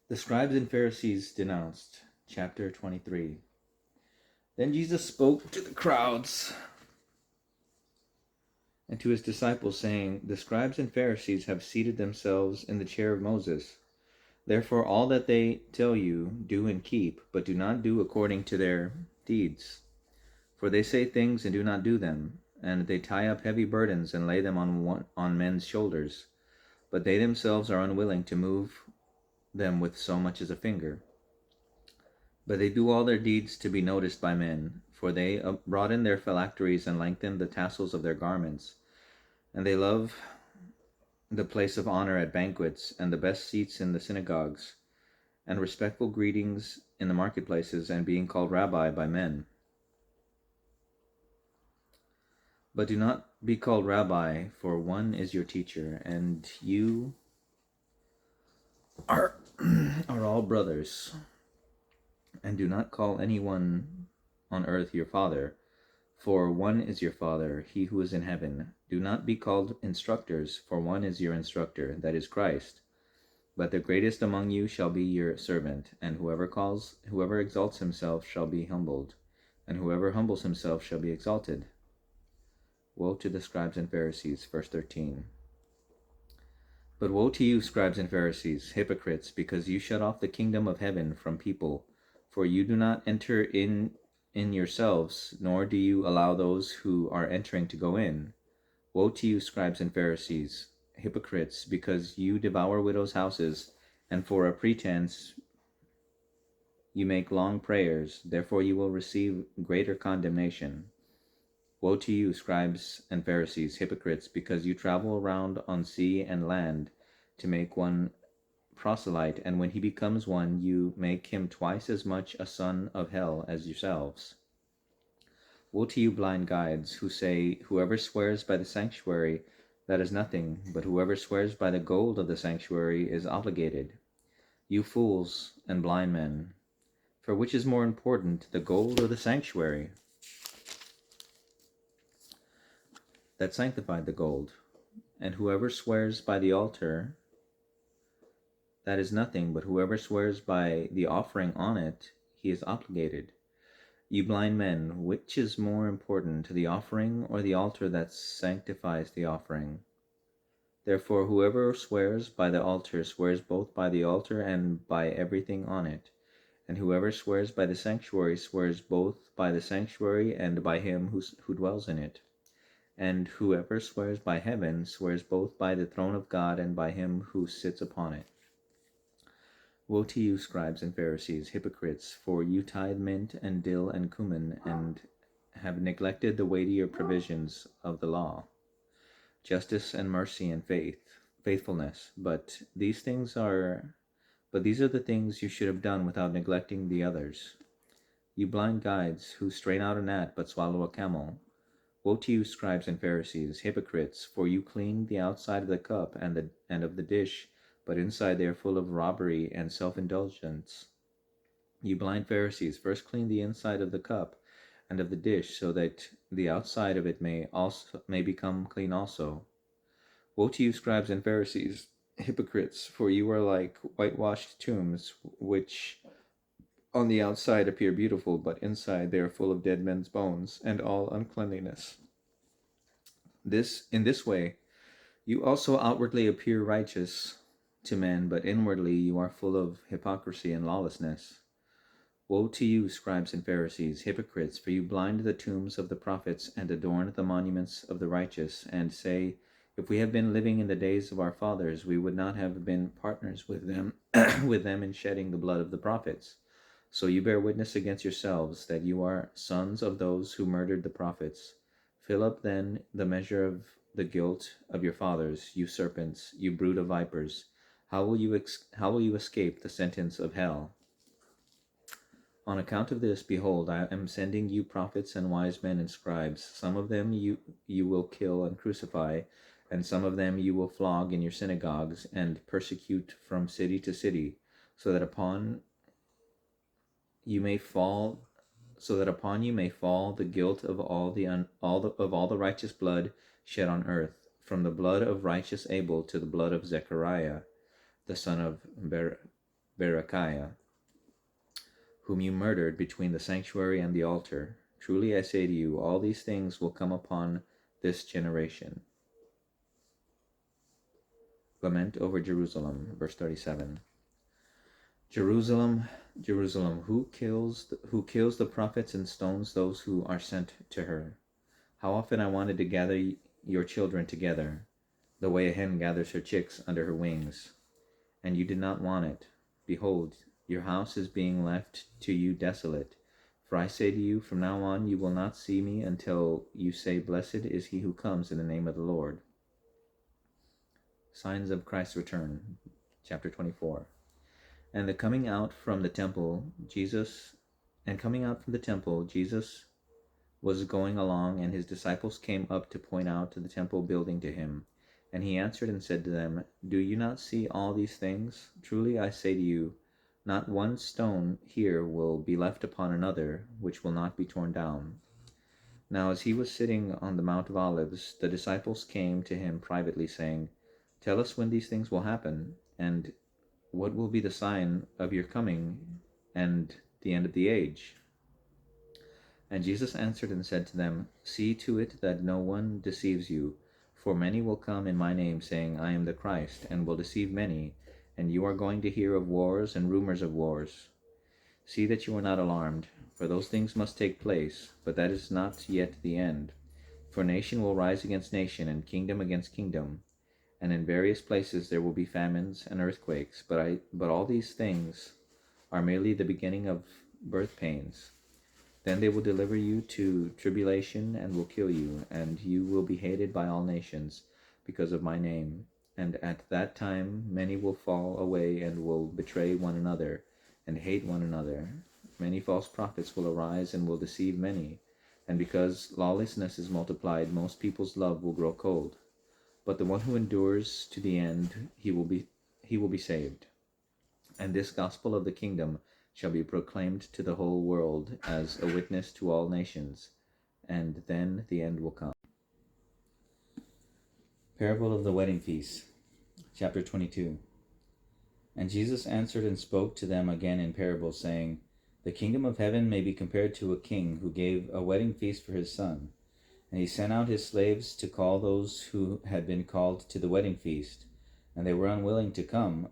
The scribes and Pharisees denounced. Chapter 23. Then Jesus spoke to the crowds and to his disciples, saying, The scribes and Pharisees have seated themselves in the chair of Moses. Therefore all that they tell you, do and keep, but do not do according to their deeds. For they say things and do not do them, and they tie up heavy burdens and lay them on men's shoulders, but they themselves are unwilling to move them with so much as a finger. But they do all their deeds to be noticed by men, for they broaden their phylacteries and lengthen the tassels of their garments, and they love the place of honor at banquets, and the best seats in the synagogues, and respectful greetings in the marketplaces, and being called rabbi by men. But do not be called rabbi, for one is your teacher, and you are all brothers. And do not call anyone on earth your father, for one is your Father, he who is in heaven. Do not be called instructors, for one is your instructor, that is Christ. But the greatest among you shall be your servant, and whoever exalts himself shall be humbled, and whoever humbles himself shall be exalted. Woe to the scribes and Pharisees. Verse 13. But woe to you, scribes and Pharisees, hypocrites, because you shut off the kingdom of heaven from people, for you do not enter in yourselves, nor do you allow those who are entering to go in. Woe to you, scribes and Pharisees, hypocrites, because you devour widows' houses, and for a pretense you make long prayers, therefore you will receive greater condemnation. Woe to you, scribes and Pharisees, hypocrites, because you travel around on sea and land to make one proselyte, and when he becomes one, you make him twice as much a son of hell as yourselves. Woe to you, blind guides, who say, Whoever swears by the sanctuary, that is nothing, but whoever swears by the gold of the sanctuary is obligated. You fools and blind men, for which is more important, the gold or the sanctuary that sanctified the gold? And whoever swears by the altar, that is nothing, but whoever swears by the offering on it, he is obligated. You blind men, which is more important, the offering or the altar that sanctifies the offering? Therefore whoever swears by the altar swears both by the altar and by everything on it. And whoever swears by the sanctuary swears both by the sanctuary and by him who dwells in it. And whoever swears by heaven swears both by the throne of God and by him who sits upon it. Woe to you, scribes and Pharisees, hypocrites, for you tithe mint and dill and cumin, and have neglected the weightier provisions of the law, justice and mercy and faithfulness. But these are the things you should have done without neglecting the others. You blind guides, who strain out a gnat but swallow a camel. Woe to you, scribes and Pharisees, hypocrites, for you clean the outside of the cup and of the dish, but inside they are full of robbery and self-indulgence. You blind Pharisees, first clean the inside of the cup and of the dish, so that the outside of it may become clean also. Woe to you, scribes and Pharisees, hypocrites, for you are like whitewashed tombs, which on the outside appear beautiful, but inside they are full of dead men's bones and all uncleanliness. In this way, you also outwardly appear righteous to men, but inwardly you are full of hypocrisy and lawlessness. Woe to you, scribes and Pharisees, hypocrites, for you blind the tombs of the prophets and adorn the monuments of the righteous, and say, If we had been living in the days of our fathers, we would not have been partners with them in shedding the blood of the prophets. So you bear witness against yourselves that you are sons of those who murdered the prophets. Fill up then the measure of the guilt of your fathers, you serpents, you brood of vipers. How will you escape the sentence of hell? On account of this, behold, I am sending you prophets and wise men and scribes. Some of them you will kill and crucify, and some of them you will flog in your synagogues and persecute from city to city, so that upon you may fall the guilt of all the righteous blood shed on earth, from the blood of righteous Abel to the blood of Zechariah, the son of Berechiah, whom you murdered between the sanctuary and the altar. Truly I say to you, all these things will come upon this generation. Lament over Jerusalem, verse 37. Jerusalem, Jerusalem, who kills the prophets and stones those who are sent to her? How often I wanted to gather your children together, the way a hen gathers her chicks under her wings, and you did not want it. Behold, your house is being left to you desolate. For I say to you, from now on you will not see me until you say, Blessed is he who comes in the name of the Lord. Signs of Christ's return, chapter 24. And coming out from the temple, Jesus was going along, and his disciples came up to point out the temple building to him. And he answered and said to them, Do you not see all these things? Truly I say to you, not one stone here will be left upon another, which will not be torn down. Now as he was sitting on the Mount of Olives, the disciples came to him privately, saying, Tell us when these things will happen, and what will be the sign of your coming and the end of the age? And Jesus answered and said to them, See to it that no one deceives you, for many will come in my name, saying, I am the Christ, and will deceive many, and you are going to hear of wars and rumors of wars. See that you are not alarmed, for those things must take place, but that is not yet the end. For nation will rise against nation, and kingdom against kingdom, and in various places there will be famines and earthquakes, but all these things are merely the beginning of birth pains. Then they will deliver you to tribulation and will kill you, and you will be hated by all nations because of my name. And at that time many will fall away and will betray one another and hate one another. Many false prophets will arise and will deceive many, and because lawlessness is multiplied, most people's love will grow cold. But the one who endures to the end, he will be saved. And this gospel of the kingdom shall be proclaimed to the whole world as a witness to all nations, and then the end will come. Parable of the Wedding Feast, chapter 22. And Jesus answered and spoke to them again in parables, saying, The kingdom of heaven may be compared to a king who gave a wedding feast for his son. And he sent out his slaves to call those who had been called to the wedding feast, and they were unwilling to come.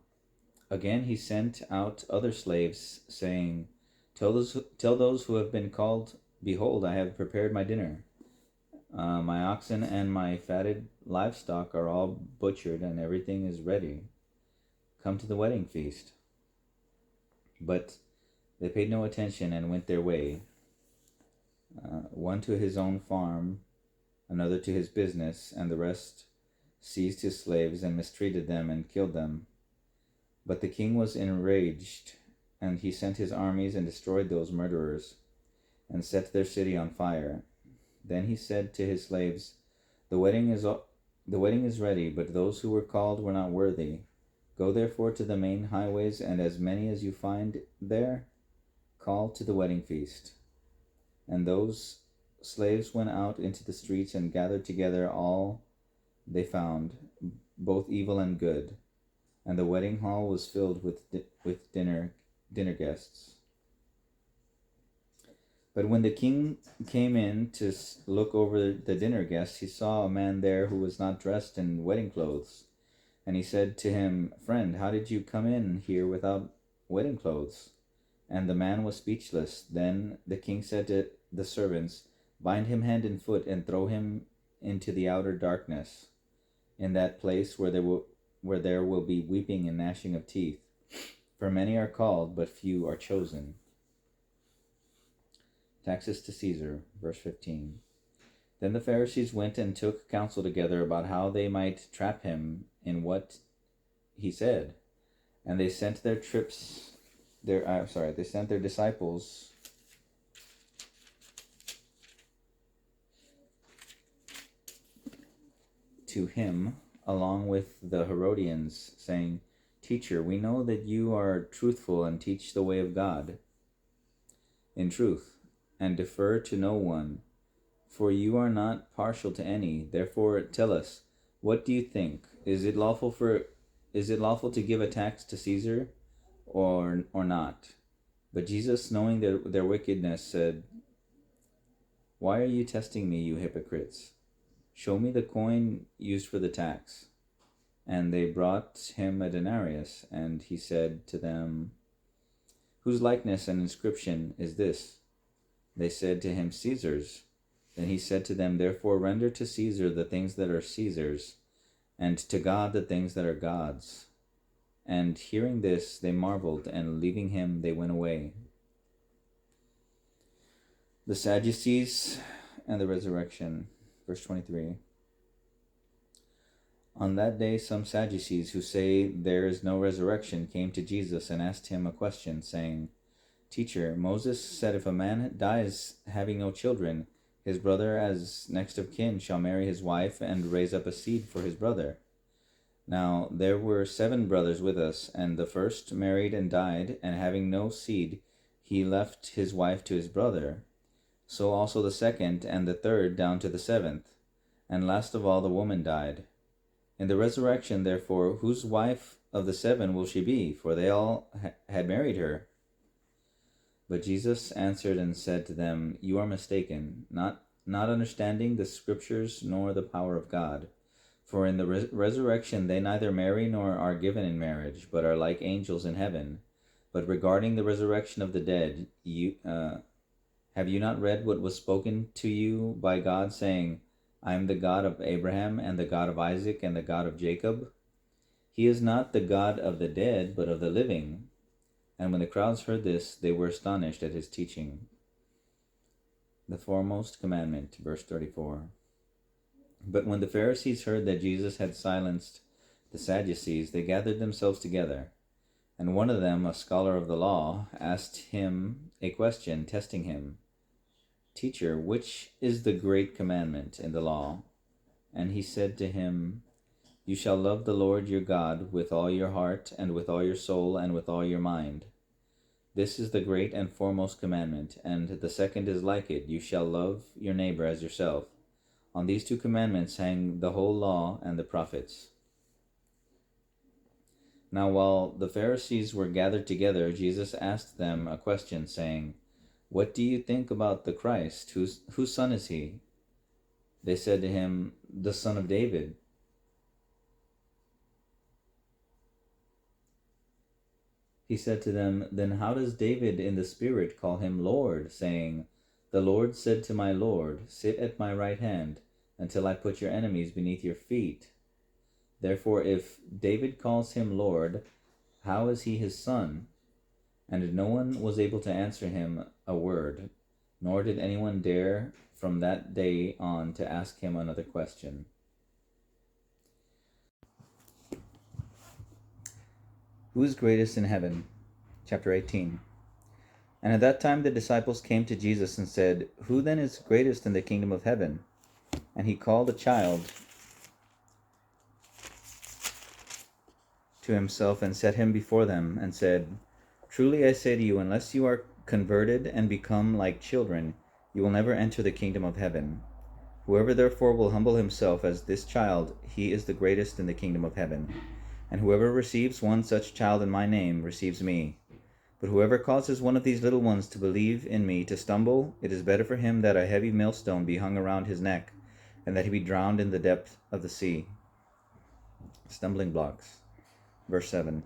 Again he sent out other slaves, saying, Tell those who have been called, Behold, I have prepared my dinner. My oxen and my fatted livestock are all butchered, and everything is ready. Come to the wedding feast. But they paid no attention and went their way, one to his own farm, another to his business, and the rest seized his slaves and mistreated them and killed them. But the king was enraged, and he sent his armies and destroyed those murderers, and set their city on fire. Then he said to his slaves, The wedding is ready, but those who were called were not worthy. Go therefore to the main highways, and as many as you find there, call to the wedding feast. And those slaves went out into the streets and gathered together all they found, both evil and good. And the wedding hall was filled with dinner guests. But when the king came in to look over the dinner guests, he saw a man there who was not dressed in wedding clothes. And he said to him, Friend, how did you come in here without wedding clothes? And the man was speechless. Then the king said to the servants, Bind him hand and foot and throw him into the outer darkness, in that place where there will be weeping and gnashing of teeth. For many are called, but few are chosen. Taxes to Caesar, verse 15. Then the Pharisees went and took counsel together about how they might trap him in what he said. And they sent their disciples to him along with the Herodians, saying, Teacher, we know that you are truthful and teach the way of God in truth, and defer to no one, for you are not partial to any. Therefore tell us, what do you think? Is it lawful to give a tax to Caesar, or not. But Jesus, knowing their wickedness, said, "Why are you testing me, you hypocrites? Show me the coin used for the tax." And they brought him a denarius, and he said to them, "Whose likeness and inscription is this?" They said to him, "Caesar's." Then he said to them, "Therefore render to Caesar the things that are Caesar's, and to God the things that are God's." And hearing this, they marveled, and leaving him, they went away. The Sadducees and the resurrection. Verse 23. On that day, some Sadducees who say there is no resurrection came to Jesus and asked him a question, saying, "Teacher, Moses said if a man dies having no children, his brother as next of kin shall marry his wife and raise up a seed for his brother. Now there were 7 brothers with us, and the first married and died, and having no seed, he left his wife to his brother. So also the second and the third down to the 7th, and last of all the woman died. In the resurrection, therefore, whose wife of the 7 will she be? For they all had married her." But Jesus answered and said to them, "You are mistaken, not understanding the Scriptures nor the power of God. For in the resurrection they neither marry nor are given in marriage, but are like angels in heaven. But regarding the resurrection of the dead, have you not read what was spoken to you by God, saying, 'I am the God of Abraham, and the God of Isaac, and the God of Jacob'? He is not the God of the dead, but of the living." And when the crowds heard this, they were astonished at his teaching. The foremost commandment, verse 34. But when the Pharisees heard that Jesus had silenced the Sadducees, they gathered themselves together. And one of them, a scholar of the law, asked him a question, testing him, "Teacher, which is the great commandment in the law?" And he said to him, "You shall love the Lord your God with all your heart, and with all your soul, and with all your mind. This is the great and foremost commandment, and the second is like it. You shall love your neighbor as yourself. On these 2 commandments hang the whole law and the prophets." Now while the Pharisees were gathered together, Jesus asked them a question, saying, "What do you think about the Christ? Whose son is he?" They said to him, "The son of David." He said to them, "Then how does David in the Spirit call him Lord, saying, 'The Lord said to my Lord, sit at my right hand, until I put your enemies beneath your feet'? Therefore, if David calls him Lord, how is he his son?" And no one was able to answer him a word, nor did anyone dare from that day on to ask him another question. Who is greatest in heaven? Chapter 18. And at that time the disciples came to Jesus and said, "Who then is greatest in the kingdom of heaven?" And he called a child to himself and set him before them, and said, "Truly I say to you, unless you are converted and become like children, you will never enter the kingdom of heaven. Whoever therefore will humble himself as this child, he is the greatest in the kingdom of heaven. And whoever receives one such child in my name receives me. But whoever causes one of these little ones to believe in me to stumble, it is better for him that a heavy millstone be hung around his neck, and that he be drowned in the depth of the sea." Stumbling blocks. Verse 7.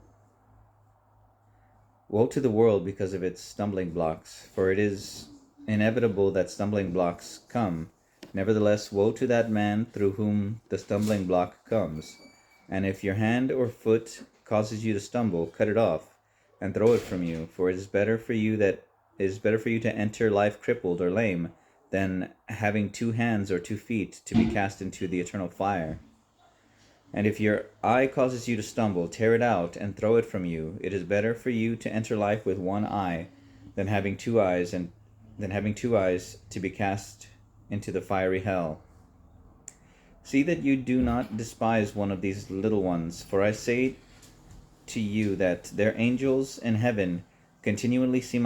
Woe to the world because of its stumbling blocks, for it is inevitable that stumbling blocks come. Nevertheless, woe to that man through whom the stumbling block comes. And if your hand or foot causes you to stumble, cut it off and throw it from you, for it is better for you to enter life crippled or lame than having 2 hands or 2 feet to be cast into the eternal fire. And if your eye causes you to stumble, tear it out and throw it from you. It is better for you to enter life with 1 eye than having 2 eyes to be cast into the fiery hell. See that you do not despise one of these little ones, for I say to you that their angels in heaven continually see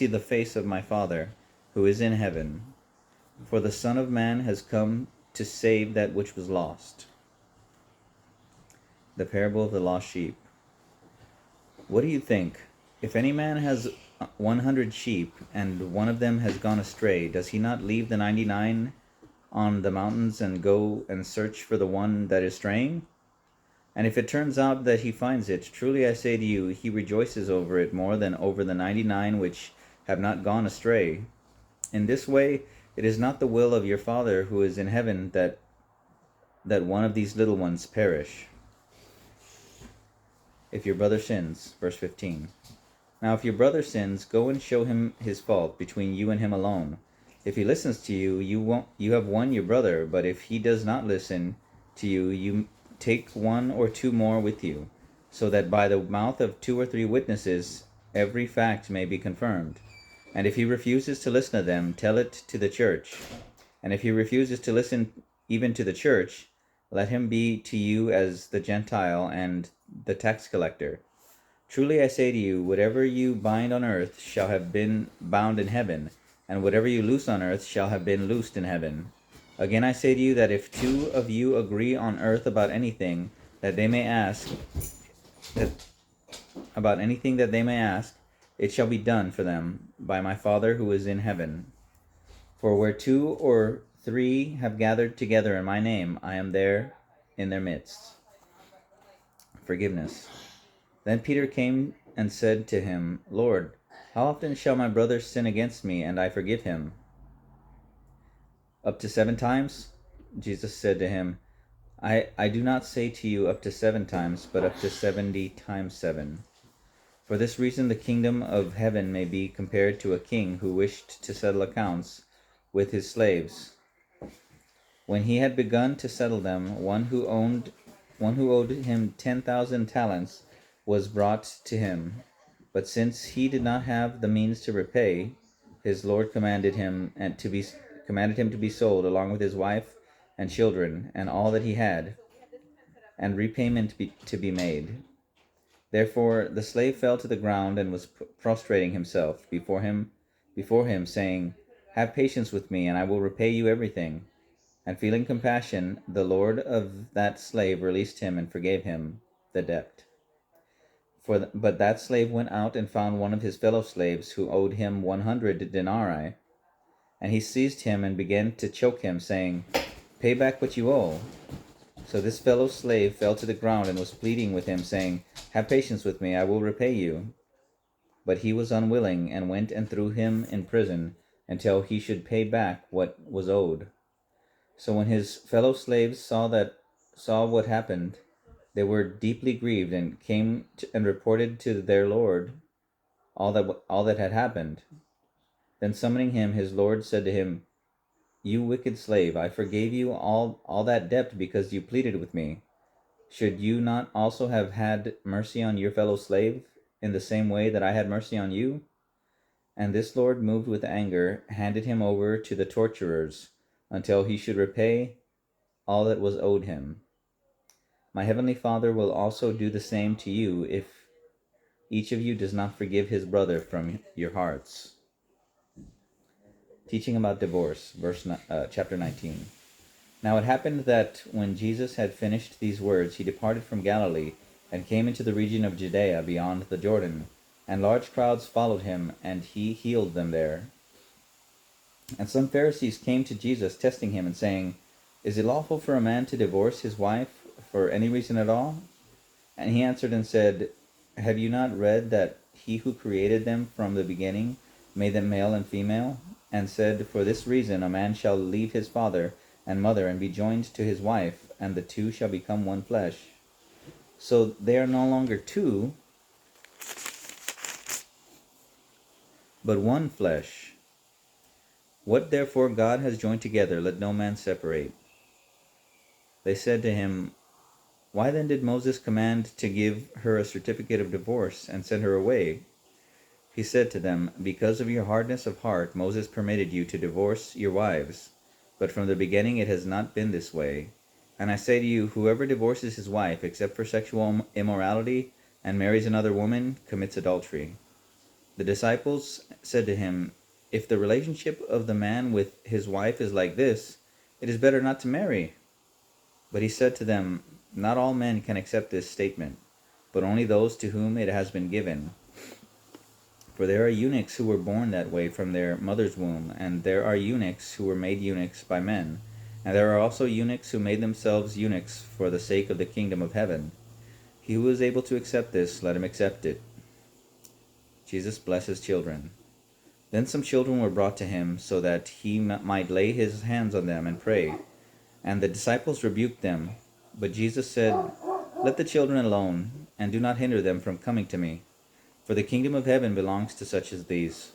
the face of my Father who is in heaven. For the Son of Man has come to save that which was lost. The parable of the lost sheep. What do you think? If any man has 100 sheep, and one of them has gone astray, does he not leave the 99 on the mountains and go and search for the one that is straying? And if it turns out that he finds it, truly I say to you, he rejoices over it more than over the 99 which have not gone astray. In this way, it is not the will of your Father who is in heaven that one of these little ones perish. If your brother sins, verse 15. Now if your brother sins, go and show him his fault between you and him alone. If he listens to you, you have won your brother, but if he does not listen to you, you take one or two more with you, so that by the mouth of 2 or 3 witnesses every fact may be confirmed. And if he refuses to listen to them, tell it to the church. And if he refuses to listen even to the church, let him be to you as the Gentile and the tax collector. Truly I say to you, whatever you bind on earth shall have been bound in heaven, and whatever you loose on earth shall have been loosed in heaven. Again I say to you that if 2 of you agree on earth about anything that they may ask, it shall be done for them by my Father who is in heaven. For where 2 or 3 have gathered together in my name, I am there in their midst. Forgiveness. Then Peter came and said to him, Lord, how often shall my brother sin against me, and I forgive him? Up to 7 times? Jesus said to him, I do not say to you up to 7 times, but up to 70 times 7. For this reason the kingdom of heaven may be compared to a king who wished to settle accounts with his slaves. When he had begun to settle them, one who owed him 10,000 talents was brought to him. But since he did not have the means to repay, his lord commanded him to be sold along with his wife and children and all that he had, and repayment to be made. Therefore the slave fell to the ground and was prostrating himself before him, saying, Have patience with me, and I will repay you everything. And feeling compassion, the lord of that slave released him and forgave him the debt. But that slave went out and found one of his fellow slaves who owed him 100 denarii. And he seized him and began to choke him, saying, Pay back what you owe. So this fellow slave fell to the ground and was pleading with him, saying, Have patience with me, I will repay you. But he was unwilling, and went and threw him in prison until he should pay back what was owed. So when his fellow slaves saw what happened, they were deeply grieved, and came and reported to their lord all that had happened. Then summoning him, his lord said to him, You wicked slave, I forgave you all that debt because you pleaded with me. Should you not also have had mercy on your fellow slave in the same way that I had mercy on you? And this lord, moved with anger, handed him over to the torturers until he should repay all that was owed him. My heavenly Father will also do the same to you if each of you does not forgive his brother from your hearts. Teaching about divorce, chapter 19. Now it happened that when Jesus had finished these words, he departed from Galilee and came into the region of Judea beyond the Jordan, and large crowds followed him, and he healed them there. And some Pharisees came to Jesus, testing him and saying, Is it lawful for a man to divorce his wife for any reason at all? And he answered and said, Have you not read that he who created them from the beginning made them male and female, and said, For this reason a man shall leave his father and mother and be joined to his wife, and the two shall become one flesh. So they are no longer two, but one flesh. What therefore God has joined together, let no man separate. They said to him, Why then did Moses command to give her a certificate of divorce and send her away? He said to them, Because of your hardness of heart, Moses permitted you to divorce your wives, but from the beginning it has not been this way. And I say to you, whoever divorces his wife, except for sexual immorality, and marries another woman, commits adultery. The disciples said to him, If the relationship of the man with his wife is like this, it is better not to marry. But he said to them, Not all men can accept this statement, but only those to whom it has been given. For there are eunuchs who were born that way from their mother's womb, and there are eunuchs who were made eunuchs by men, and there are also eunuchs who made themselves eunuchs for the sake of the kingdom of heaven. He who is able to accept this, let him accept it. Jesus blesses children. Then some children were brought to him, so that he might lay his hands on them and pray. And the disciples rebuked them. But Jesus said, Let the children alone, and do not hinder them from coming to me, for the kingdom of heaven belongs to such as these.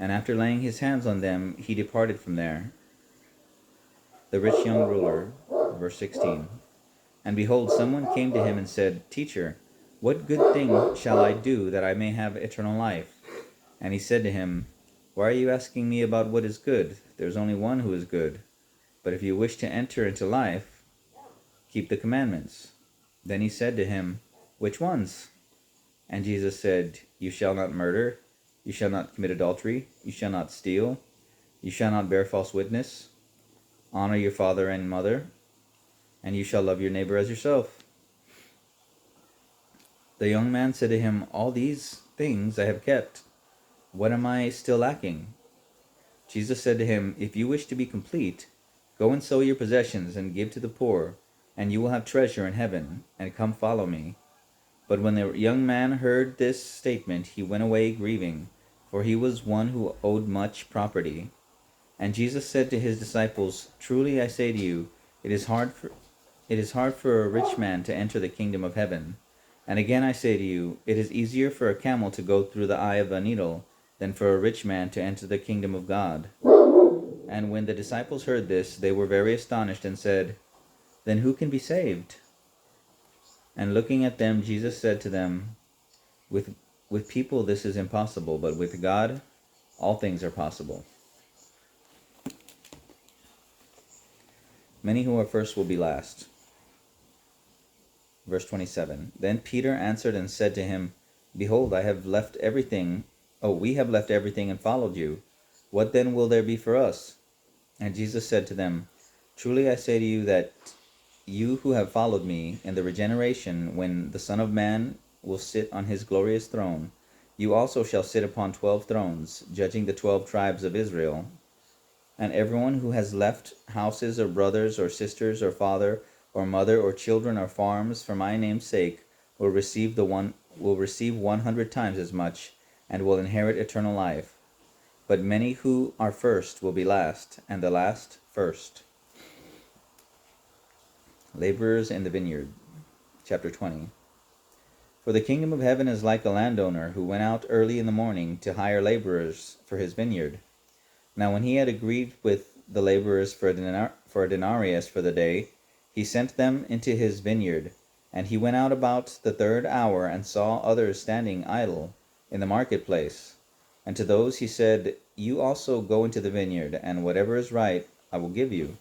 And after laying his hands on them, he departed from there. The rich young ruler, verse 16. And behold, someone came to him and said, Teacher, what good thing shall I do that I may have eternal life? And he said to him, Why are you asking me about what is good? There is only one who is good. But if you wish to enter into life, keep the commandments. Then he said to him, Which ones? And Jesus said, You shall not murder, you shall not commit adultery, you shall not steal, you shall not bear false witness, honor your father and mother, and you shall love your neighbor as yourself. The young man said to him, All these things I have kept. What am I still lacking? Jesus said to him, If you wish to be complete, go and sell your possessions and give to the poor, and you will have treasure in heaven, and come follow me. But when the young man heard this statement, he went away grieving, for he was one who owed much property. And Jesus said to his disciples, Truly I say to you, it is hard for a rich man to enter the kingdom of heaven. And again I say to you, it is easier for a camel to go through the eye of a needle than for a rich man to enter the kingdom of God. And when the disciples heard this, they were very astonished and said, Then who can be saved? And looking at them, Jesus said to them, With people this is impossible, but with God all things are possible. Many who are first will be last. Verse 27. Then Peter answered and said to him, Behold, we have left everything and followed you. What then will there be for us? And Jesus said to them, Truly I say to you that you who have followed me, in the regeneration, when the Son of Man will sit on his glorious throne, you also shall sit upon 12 thrones, judging the 12 tribes of Israel. And everyone who has left houses or brothers or sisters or father or mother or children or farms for my name's sake will receive 100 times as much, and will inherit eternal life. But many who are first will be last, and the last first. Laborers in the vineyard. Chapter 20. For the kingdom of heaven is like a landowner who went out early in the morning to hire laborers for his vineyard. Now when he had agreed with the laborers for a denarius for the day, he sent them into his vineyard. And he went out about the 3rd hour and saw others standing idle in the marketplace. And to those he said, You also go into the vineyard, and whatever is right I will give you.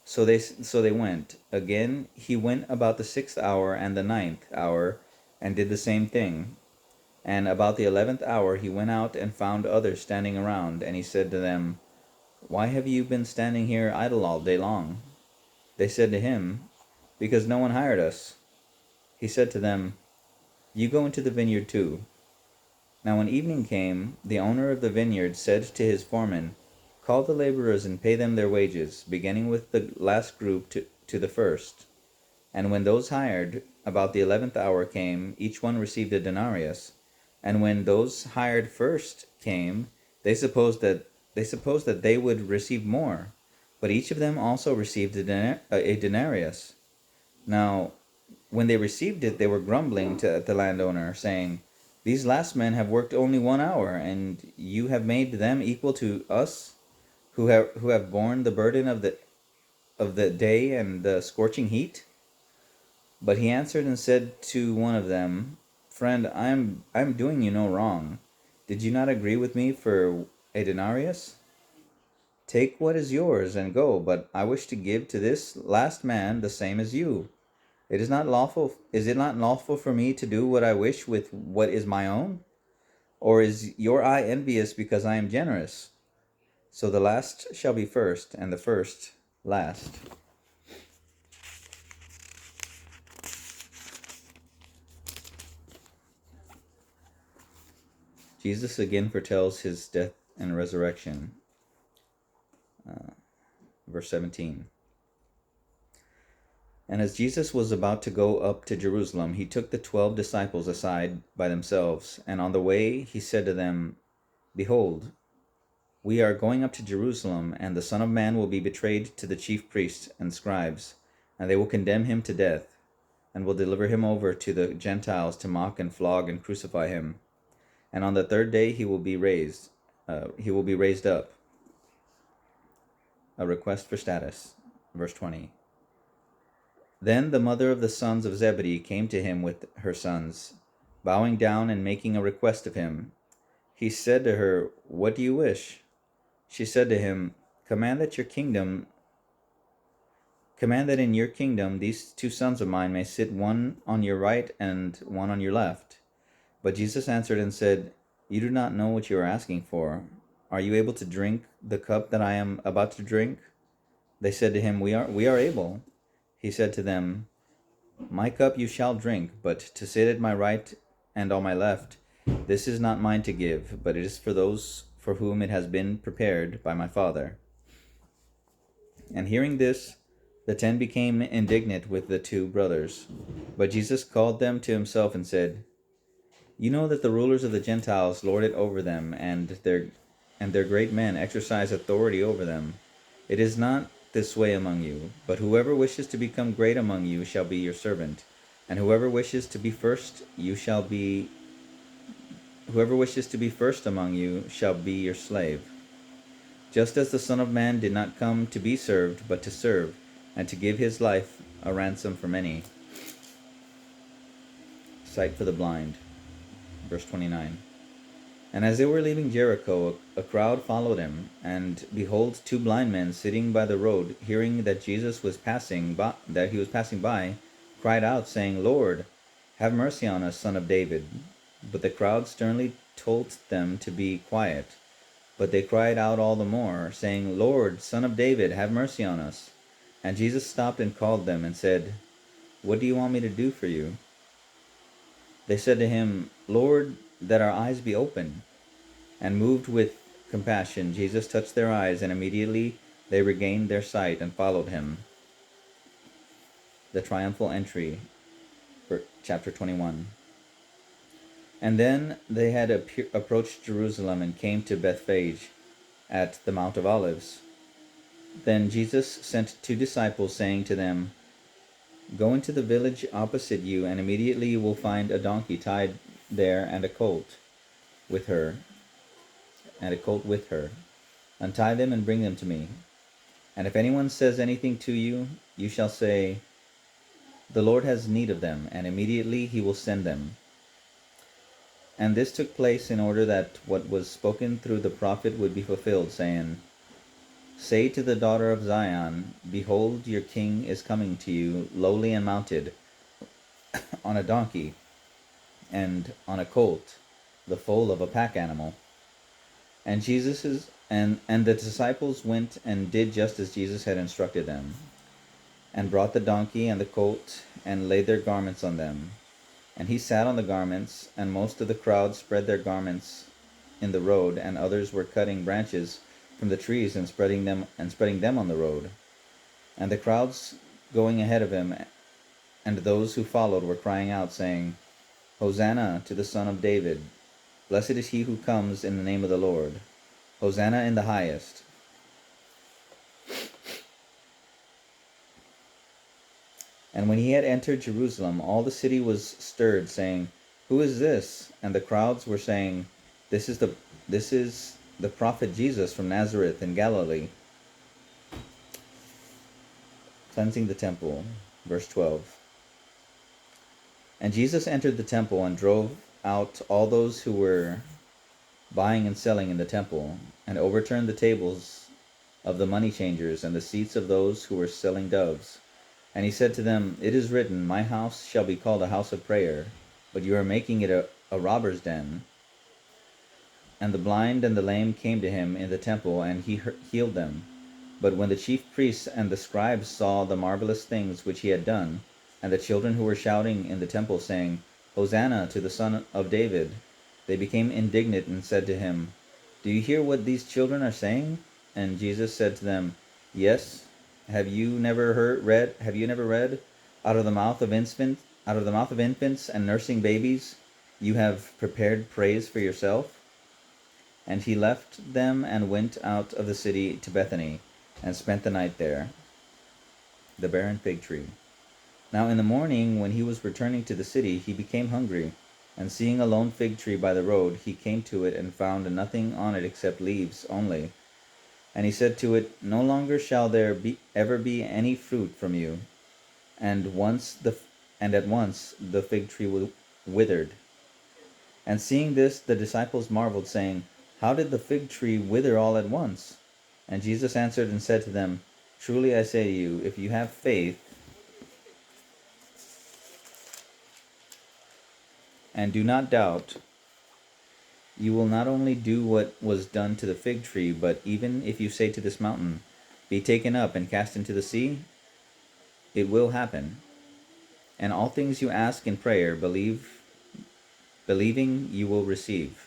So they went. Again he went about the 6th hour and the 9th hour, and did the same thing. And about the 11th hour he went out and found others standing around, and he said to them, Why have you been standing here idle all day long? They said to him, Because no one hired us. He said to them, You go into the vineyard too. Now when evening came, the owner of the vineyard said to his foreman, Call the laborers and pay them their wages, beginning with the last group to the first. And when those hired about the 11th hour came, each one received a denarius. And when those hired first came, they supposed that they would receive more. But each of them also received a denarius. Now when they received it, they were grumbling to the landowner, saying, These last men have worked only 1 hour, and you have made them equal to us, who have borne the burden of the day and the scorching heat? But he answered and said to one of them, Friend, I am doing you no wrong. Did you not agree with me for a denarius? Take what is yours and go, but I wish to give to this last man the same as you. Is it not lawful for me to do what I wish with what is my own? Or is your eye envious because I am generous? So the last shall be first, and the first last. Jesus again foretells his death and resurrection. Verse 17. And as Jesus was about to go up to Jerusalem, he took the 12 disciples aside by themselves, and on the way he said to them, Behold, we are going up to Jerusalem, and the Son of Man will be betrayed to the chief priests and scribes, and they will condemn him to death, and will deliver him over to the Gentiles to mock and flog and crucify him. And on the third day he will be raised up. A request for status. Verse 20. Then the mother of the sons of Zebedee came to him with her sons, bowing down and making a request of him. He said to her, What do you wish? She said to him, Command that in your kingdom these 2 sons of mine may sit, one on your right and one on your left. But Jesus answered and said, You do not know what you are asking for. Are you able to drink the cup that I am about to drink? They said to him, We are able. He said to them, My cup you shall drink, but to sit at my right and on my left, this is not mine to give, but it is for those for whom it has been prepared by my Father. And hearing this, the 10 became indignant with the 2 brothers. But Jesus called them to himself and said, You know that the rulers of the Gentiles lord it over them, and their great men exercise authority over them. It is not this way among you, but whoever wishes to become great among you shall be your servant, and whoever wishes to be first among you shall be your slave. Just as the Son of Man did not come to be served, but to serve, and to give his life a ransom for many. Sight for the blind. Verse 29. And as they were leaving Jericho, a crowd followed him, and behold, 2 blind men sitting by the road, hearing that Jesus was passing by, cried out, saying, Lord, have mercy on us, Son of David. But the crowd sternly told them to be quiet. But they cried out all the more, saying, Lord, Son of David, have mercy on us. And Jesus stopped and called them and said, What do you want me to do for you? They said to him, Lord, that our eyes be opened. And moved with compassion, Jesus touched their eyes, and immediately they regained their sight and followed him. The triumphal entry, chapter 21. And then they had approached Jerusalem and came to Bethphage at the Mount of Olives. Then Jesus sent 2 disciples, saying to them, Go into the village opposite you, and immediately you will find a donkey tied there and a colt with her. Untie them and bring them to me. And if anyone says anything to you, you shall say, The Lord has need of them, and immediately he will send them. And this took place in order that what was spoken through the prophet would be fulfilled, saying, Say to the daughter of Zion, Behold, your king is coming to you, lowly and mounted, on a donkey, and on a colt, the foal of a pack animal. And the disciples went and did just as Jesus had instructed them, and brought the donkey and the colt, and laid their garments on them. And he sat on the garments, and most of the crowd spread their garments in the road, and others were cutting branches from the trees and spreading them on the road. And the crowds going ahead of him and those who followed were crying out, saying, Hosanna to the Son of David. Blessed is he who comes in the name of the Lord. Hosanna in the highest. And when he had entered Jerusalem, all the city was stirred, saying, Who is this? And the crowds were saying, This is the prophet Jesus from Nazareth in Galilee. Cleansing the temple. Verse 12. And Jesus entered the temple and drove out all those who were buying and selling in the temple, and overturned the tables of the money changers and the seats of those who were selling doves. And he said to them, It is written, My house shall be called a house of prayer, but you are making it a robber's den. And the blind and the lame came to him in the temple, and he healed them. But when the chief priests and the scribes saw the marvelous things which he had done, and the children who were shouting in the temple, saying, Hosanna to the Son of David, They became indignant and said to him, "Do you hear what these children are saying?" And Jesus said to them, "Yes. Have you never read, out of the mouth of infants and nursing babies, you have prepared praise for yourself?" And he left them and went out of the city to Bethany, and spent the night there. The barren fig tree. Now in the morning, when he was returning to the city, he became hungry. And seeing a lone fig tree by the road, he came to it and found nothing on it except leaves only. And he said to it, "No longer shall there ever be any fruit from you." And at once the fig tree withered. And seeing this, the disciples marveled, saying, "How did the fig tree wither all at once?" And Jesus answered and said to them, "Truly I say to you, if you have faith and do not doubt, you will not only do what was done to the fig tree, but even if you say to this mountain, 'Be taken up and cast into the sea,' it will happen. And all things you ask in prayer, believing you will receive."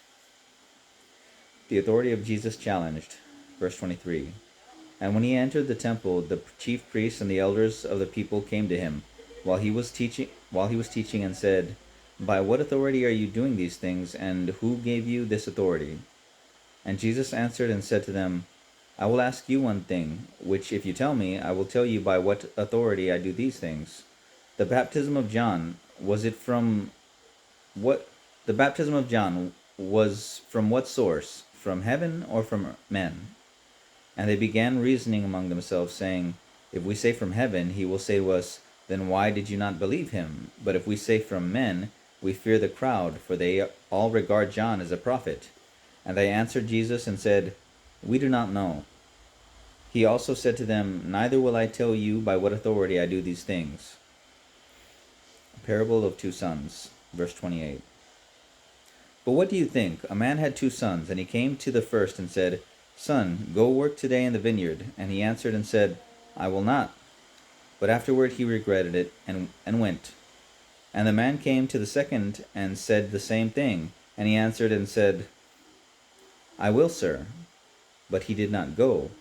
The authority of Jesus challenged. Verse 23. And when he entered the temple, the chief priests and the elders of the people came to him while he was teaching and said, "By what authority are you doing these things, and who gave you this authority?" And Jesus answered and said to them, "I will ask you one thing, which if you tell me, I will tell you by what authority I do these things. The baptism of John, the baptism of John was from what source? From heaven or from men?" And they began reasoning among themselves, saying, "If we say from heaven, he will say to us, 'Then why did you not believe him?' But if we say from men, we fear the crowd, for they all regard John as a prophet." And they answered Jesus and said, "We do not know." He also said to them, "Neither will I tell you by what authority I do these things." A parable of two sons. Verse 28. But what do you think? A man had 2 sons, and he came to the first and said, "Son, go work today in the vineyard." And he answered and said, "I will not." But afterward he regretted it, and went. And the man came to the second and said the same thing. And he answered and said, "I will, sir." But he did not go.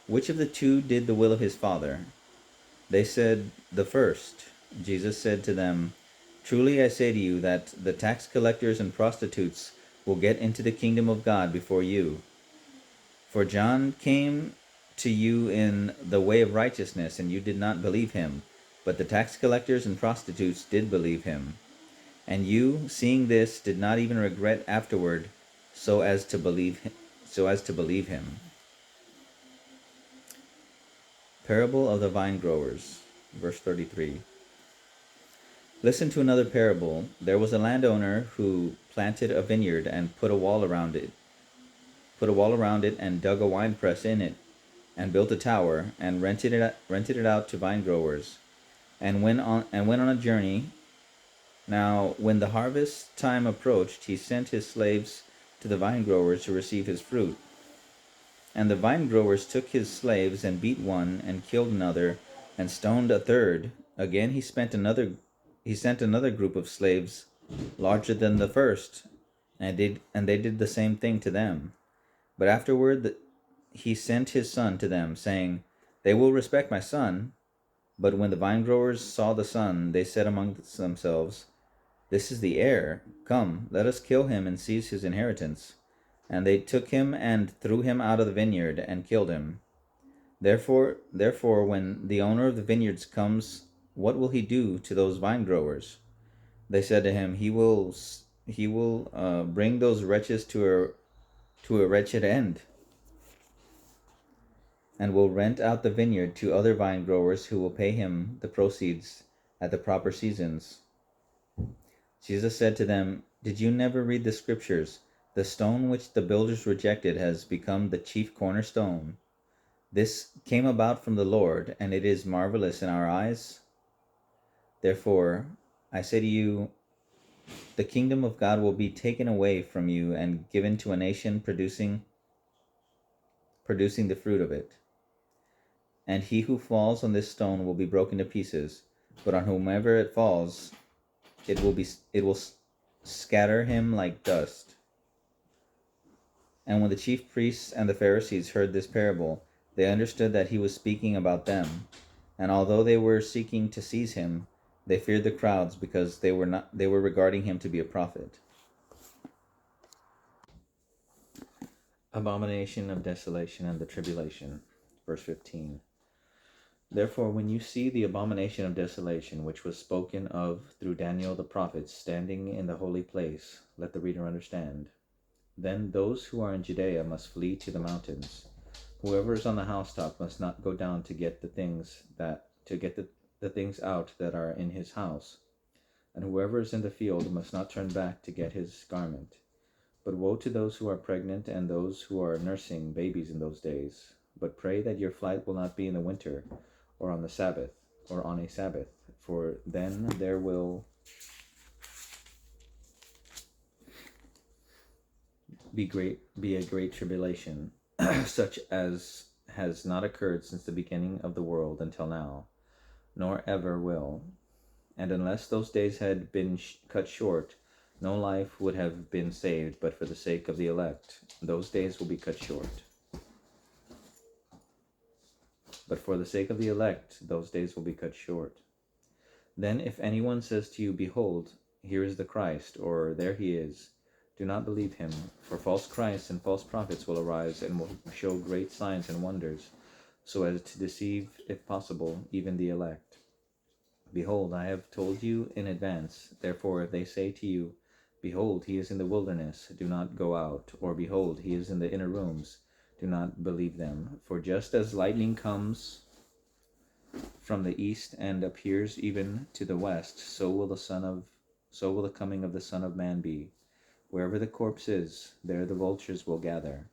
Which of the two did the will of his father? They said, "The first." Jesus said to them, "Truly I say to you that the tax collectors and prostitutes will get into the kingdom of God before you. For John came to you in the way of righteousness, and you did not believe him, but the tax collectors and prostitutes did believe him. And you, seeing this, did not even regret afterward so as to believe him." Parable of the vine growers. Verse 33. Listen to another parable. There was a landowner who planted a vineyard and put a wall around it, and dug a winepress in it, and built a tower, and rented it out to vine growers, and went on a journey. Now, when the harvest time approached, he sent his slaves to the vine growers to receive his fruit. And the vine growers took his slaves and beat one, and killed another, and stoned a third. Again he sent another group of slaves larger than the first, and they did the same thing to them. But afterward he sent his son to them, saying, "They will respect my son." But when the vine growers saw the son, they said among themselves, "This is the heir. Come, let us kill him and seize his inheritance." And they took him and threw him out of the vineyard and killed him. Therefore, when the owner of the vineyards comes, what will he do to those vine growers? They said to him, He will bring those wretches to a wretched end, and will rent out the vineyard to other vine growers who will pay him the proceeds at the proper seasons. Jesus said to them, "Did you never read the scriptures? The stone which the builders rejected has become the chief cornerstone. This came about from the Lord, and it is marvelous in our eyes. Therefore, I say to you, the kingdom of God will be taken away from you and given to a nation producing the fruit of it. And he who falls on this stone will be broken to pieces, but on whomever it falls, it will scatter him like dust. And when the chief priests and the Pharisees heard this parable, they understood that he was speaking about them. And although they were seeking to seize him, they feared the crowds because they were regarding him to be a prophet. Abomination of desolation and the tribulation. Verse 15. Therefore, when you see the abomination of desolation, which was spoken of through Daniel the prophet, standing in the holy place, let the reader understand. Then those who are in Judea must flee to the mountains. Whoever is on the housetop must not go down to get the things the things out that are in his house. And whoever is in the field must not turn back to get his garment. But woe to those who are pregnant and those who are nursing babies in those days. But pray that your flight will not be in the winter, or on the Sabbath, or on a Sabbath, for then there will be a great tribulation, such as has not occurred since the beginning of the world until now, nor ever will. And unless those days had been cut short, no life would have been saved. But for the sake of the elect, those days will be cut short. But for the sake of the elect, those days will be cut short. Then if anyone says to you, behold, here is the Christ, or there he is, do not believe him, for false Christs and false prophets will arise and will show great signs and wonders, so as to deceive, if possible, even the elect. Behold, I have told you in advance. Therefore, if they say to you, behold, he is in the wilderness, do not go out, or behold, he is in the inner rooms, do not believe them. For just as lightning comes from the east and appears even to the west, so will the coming of the Son of Man be. Wherever the corpse is, there the vultures will gather.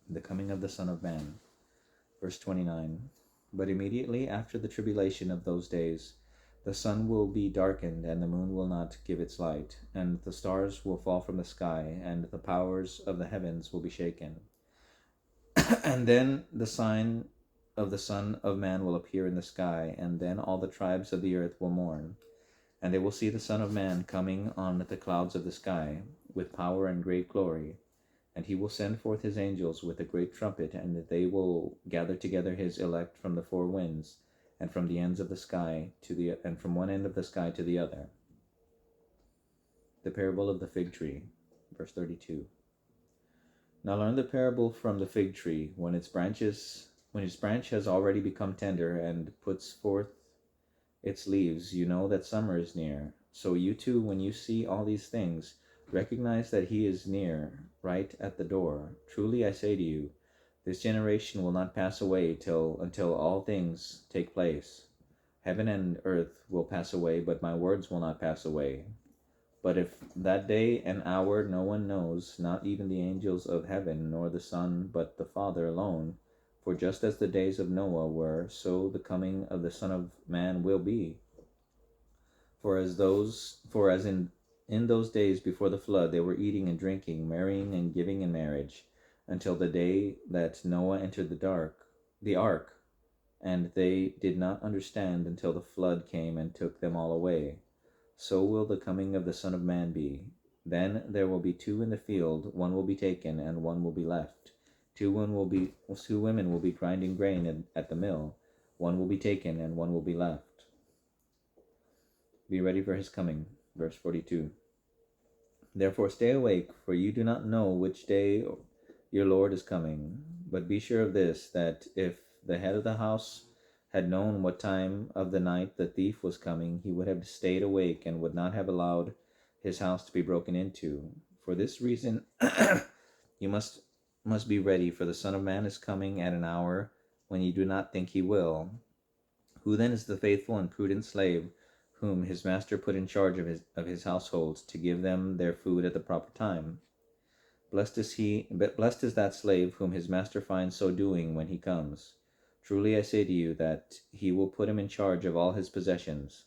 The coming of the Son of Man. Verse 29. But immediately after the tribulation of those days, the sun will be darkened, and the moon will not give its light, and the stars will fall from the sky, and the powers of the heavens will be shaken. And then the sign of the Son of Man will appear in the sky, and then all the tribes of the earth will mourn. And they will see the Son of Man coming on the clouds of the sky, with power and great glory. And he will send forth his angels with a great trumpet, and they will gather together his elect from the four winds, and from the ends of the sky and from one end of the sky to the other. The parable of the fig tree, verse 32. Now learn the parable from the fig tree. When its branch has already become tender and puts forth its leaves, you know that summer is near. So you too, when you see all these things, recognize that he is near, right at the door. Truly I say to you, this generation will not pass away until all things take place. Heaven and earth will pass away, but my words will not pass away. But if that day and hour no one knows, not even the angels of heaven, nor the Son, but the Father alone. For just as the days of Noah were, so the coming of the Son of Man will be. For as in those days before the flood, they were eating and drinking, marrying and giving in marriage, until the day that Noah entered the ark, and they did not understand until the flood came and took them all away. So will the coming of the Son of Man be. Then there will be two in the field, one will be taken and one will be left. Two women will be grinding grain at the mill, one will be taken and one will be left. Be ready for his coming. Verse 42. Therefore stay awake, for you do not know which day your Lord is coming. But be sure of this, that if the head of the house had known what time of the night the thief was coming, he would have stayed awake and would not have allowed his house to be broken into. For this reason you must be ready, for the Son of Man is coming at an hour when you do not think he will. Who then is the faithful and prudent slave whom his master put in charge of his household to give them their food at the proper time? Blessed is that slave whom his master finds so doing when he comes. Truly I say to you that he will put him in charge of all his possessions.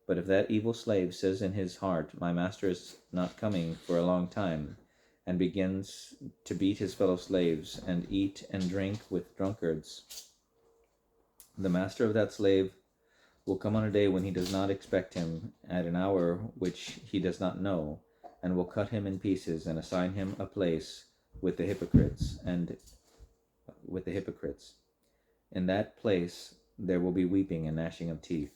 But if that evil slave says in his heart, my master is not coming for a long time, and begins to beat his fellow slaves and eat and drink with drunkards, the master of that slave will come on a day when he does not expect him, at an hour which he does not know, and will cut him in pieces and assign him a place with the hypocrites and with the hypocrites. In that place there will be weeping and gnashing of teeth.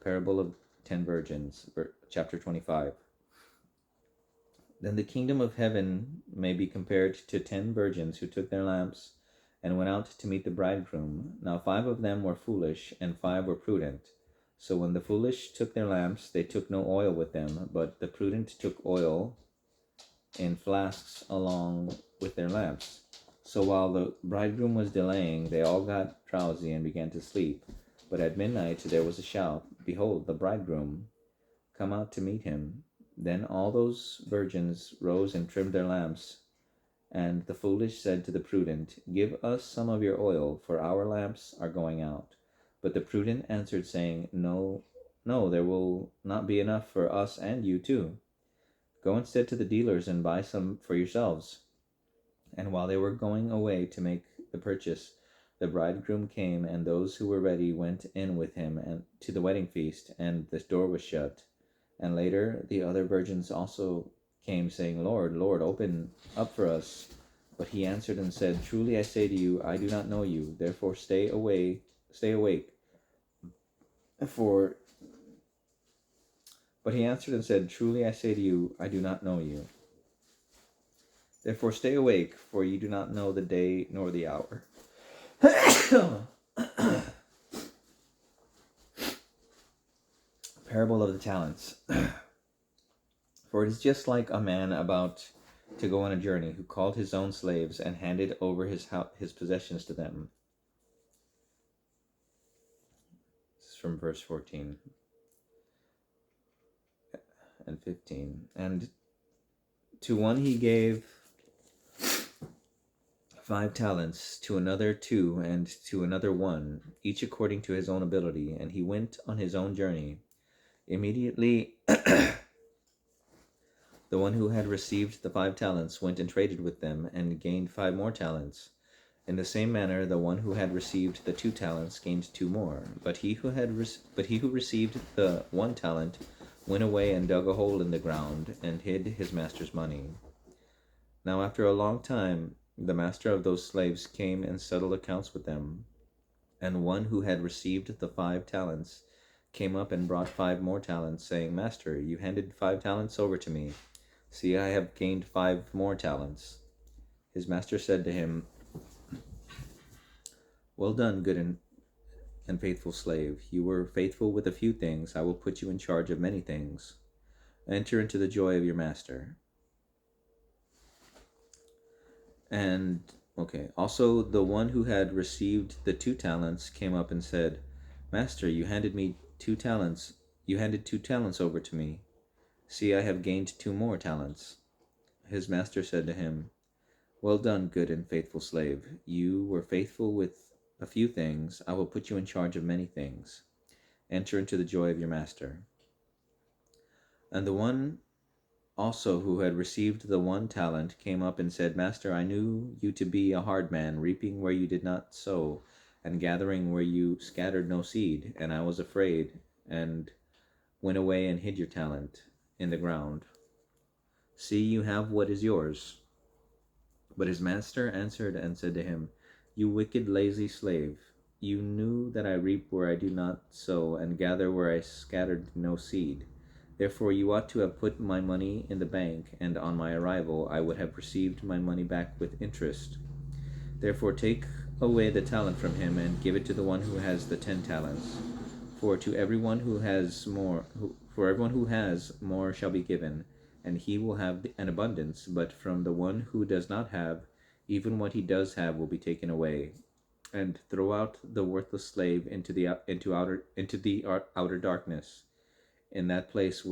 Parable of 10 Virgins, chapter 25. Then the kingdom of heaven may be compared to 10 virgins who took their lamps and went out to meet the bridegroom. Now 5 of them were foolish, and 5 were prudent. So when the foolish took their lamps, they took no oil with them, but the prudent took oil in flasks along with their lamps. So while the bridegroom was delaying, they all got drowsy and began to sleep. But at midnight there was a shout, "Behold, the bridegroom! Come out to meet him." Then all those virgins rose and trimmed their lamps. And the foolish said to the prudent, "Give us some of your oil, for our lamps are going out." But the prudent answered, saying, No, there will not be enough for us and you too. Go instead to the dealers and buy some for yourselves. And while they were going away to make the purchase, the bridegroom came, and those who were ready went in with him and to the wedding feast, and the door was shut. And later the other virgins also came, saying, Lord, Lord, open up for us. But he answered and said, Truly I say to you, I do not know you. Therefore stay awake. But he answered and said, Truly I say to you, I do not know you. Therefore stay awake, for you do not know the day nor the hour. Parable of the talents. For it is just like a man about to go on a journey, who called his own slaves and handed over his possessions to them. This is from verse 14 and 15. And to one he gave 5 talents, to another 2, and to another 1, each according to his own ability. And he went on his own journey. Immediately the one who had received the 5 talents went and traded with them, and gained 5 more talents. In the same manner, the one who had received the 2 talents gained 2 more. But he who received the 1 talent went away and dug a hole in the ground, and hid his master's money. Now after a long time, the master of those slaves came and settled accounts with them. And one who had received the 5 talents came up and brought 5 more talents, saying, Master, you handed 5 talents over to me. See, I have gained 5 more talents. His master said to him, Well done, good and faithful slave. You were faithful with a few things. I will put you in charge of many things. Enter into the joy of your master. And, also the one who had received the 2 talents came up and said, Master, you handed 2 talents over to me. See, I have gained 2 more talents. His master said to him, Well done, good and faithful slave. You were faithful with a few things. I will put you in charge of many things. Enter into the joy of your master. And the one also who had received the 1 talent came up and said, Master, I knew you to be a hard man, reaping where you did not sow, and gathering where you scattered no seed. And I was afraid, and went away and hid your talent in the ground. See, you have what is yours. But his master answered and said to him, You wicked, lazy slave, you knew that I reap where I do not sow, and gather where I scattered no seed. Therefore you ought to have put my money in the bank, and on my arrival I would have received my money back with interest. Therefore take away the talent from him, and give it to the one who has the 10 talents. For everyone who has more shall be given, and he will have an abundance. But from the one who does not have, even what he does have will be taken away. And throw out the worthless slave into the outer darkness. In that place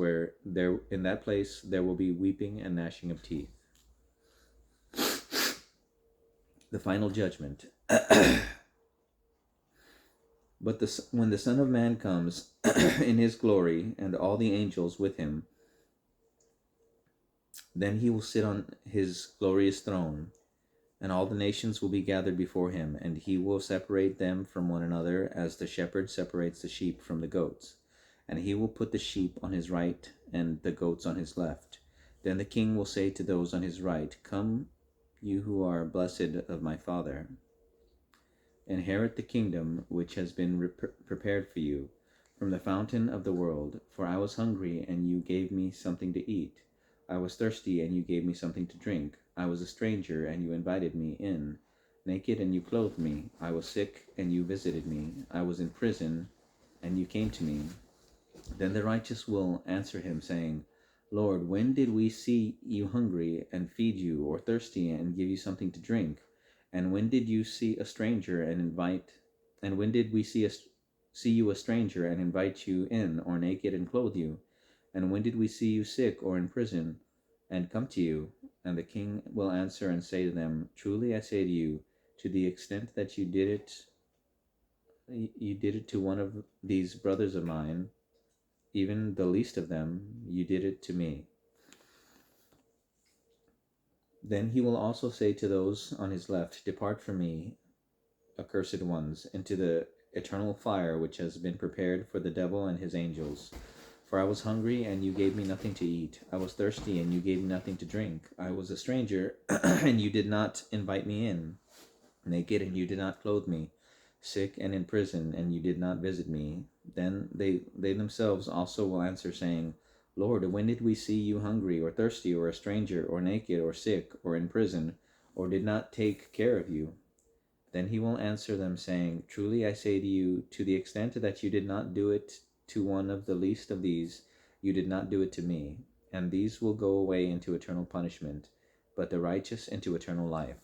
there will be weeping and gnashing of teeth. The final judgment. But when the Son of Man comes in his glory, and all the angels with him, then he will sit on his glorious throne, And all the nations will be gathered before him, and he will separate them from one another, as the shepherd separates the sheep from the goats. And he will put the sheep on his right and the goats on his left. Then the king will say to those on his right, Come, you who are blessed of my Father, inherit the kingdom which has been prepared for you from the fountain of the world. For I was hungry, and you gave me something to eat. I was thirsty, and you gave me something to drink. I was a stranger, and you invited me in. Naked, and you clothed me. I was sick, and you visited me. I was in prison, and you came to me. Then the righteous will answer him, saying, Lord, when did we see you hungry and feed you, or thirsty and give you something to drink? And when did you see a stranger and invite? And when did we see you a stranger and invite you in, or naked and clothe you? And when did we see you sick or in prison and come to you? And the king will answer and say to them, Truly I say to you, to the extent that you did it to one of these brothers of mine, even the least of them, you did it to me. Then he will also say to those on his left, Depart from me, accursed ones, into the eternal fire which has been prepared for the devil and his angels. For I was hungry, and you gave me nothing to eat. I was thirsty, and you gave me nothing to drink. I was a stranger, and you did not invite me in. Naked, and you did not clothe me. Sick and in prison, and you did not visit me. Then they themselves also will answer, saying, Lord, when did we see you hungry, or thirsty, or a stranger, or naked, or sick, or in prison, or did not take care of you? Then he will answer them, saying, Truly I say to you, to the extent that you did not do it to one of the least of these, you did not do it to me. And these will go away into eternal punishment, but the righteous into eternal life.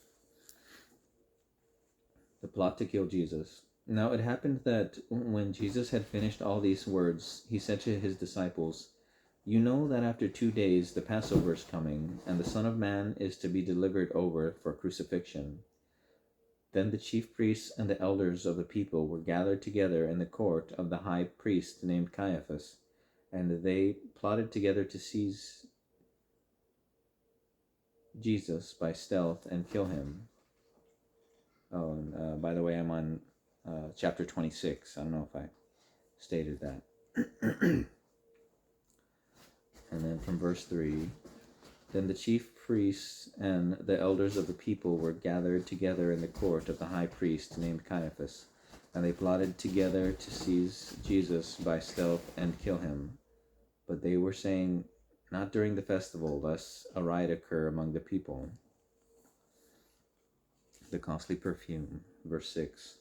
The plot to kill Jesus. Now it happened that when Jesus had finished all these words, he said to his disciples, You know that after 2 days the Passover is coming, and the Son of Man is to be delivered over for crucifixion. Then the chief priests and the elders of the people were gathered together in the court of the high priest named Caiaphas, and they plotted together to seize Jesus by stealth and kill him. Oh, and by the way, I'm on chapter 26. I don't know if I stated that. And then from verse 3, Then the chief priests and the elders of the people were gathered together in the court of the high priest named Caiaphas, and they plotted together to seize Jesus by stealth and kill him. But they were saying, Not during the festival, lest a riot occur among the people. The costly perfume. Verse 6.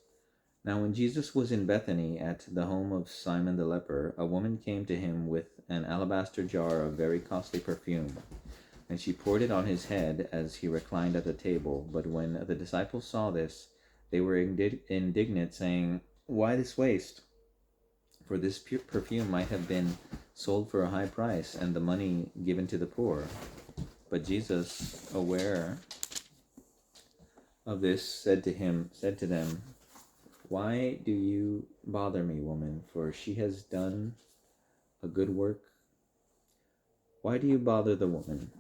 Now when Jesus was in Bethany at the home of Simon the leper, a woman came to him with an alabaster jar of very costly perfume, and she poured it on his head as he reclined at the table. But when the disciples saw this, they were indignant, saying, Why this waste? For this perfume might have been sold for a high price, and the money given to the poor. But Jesus, aware of this, said to them, Why do you bother me, woman? For she has done a good work. Why do you bother the woman?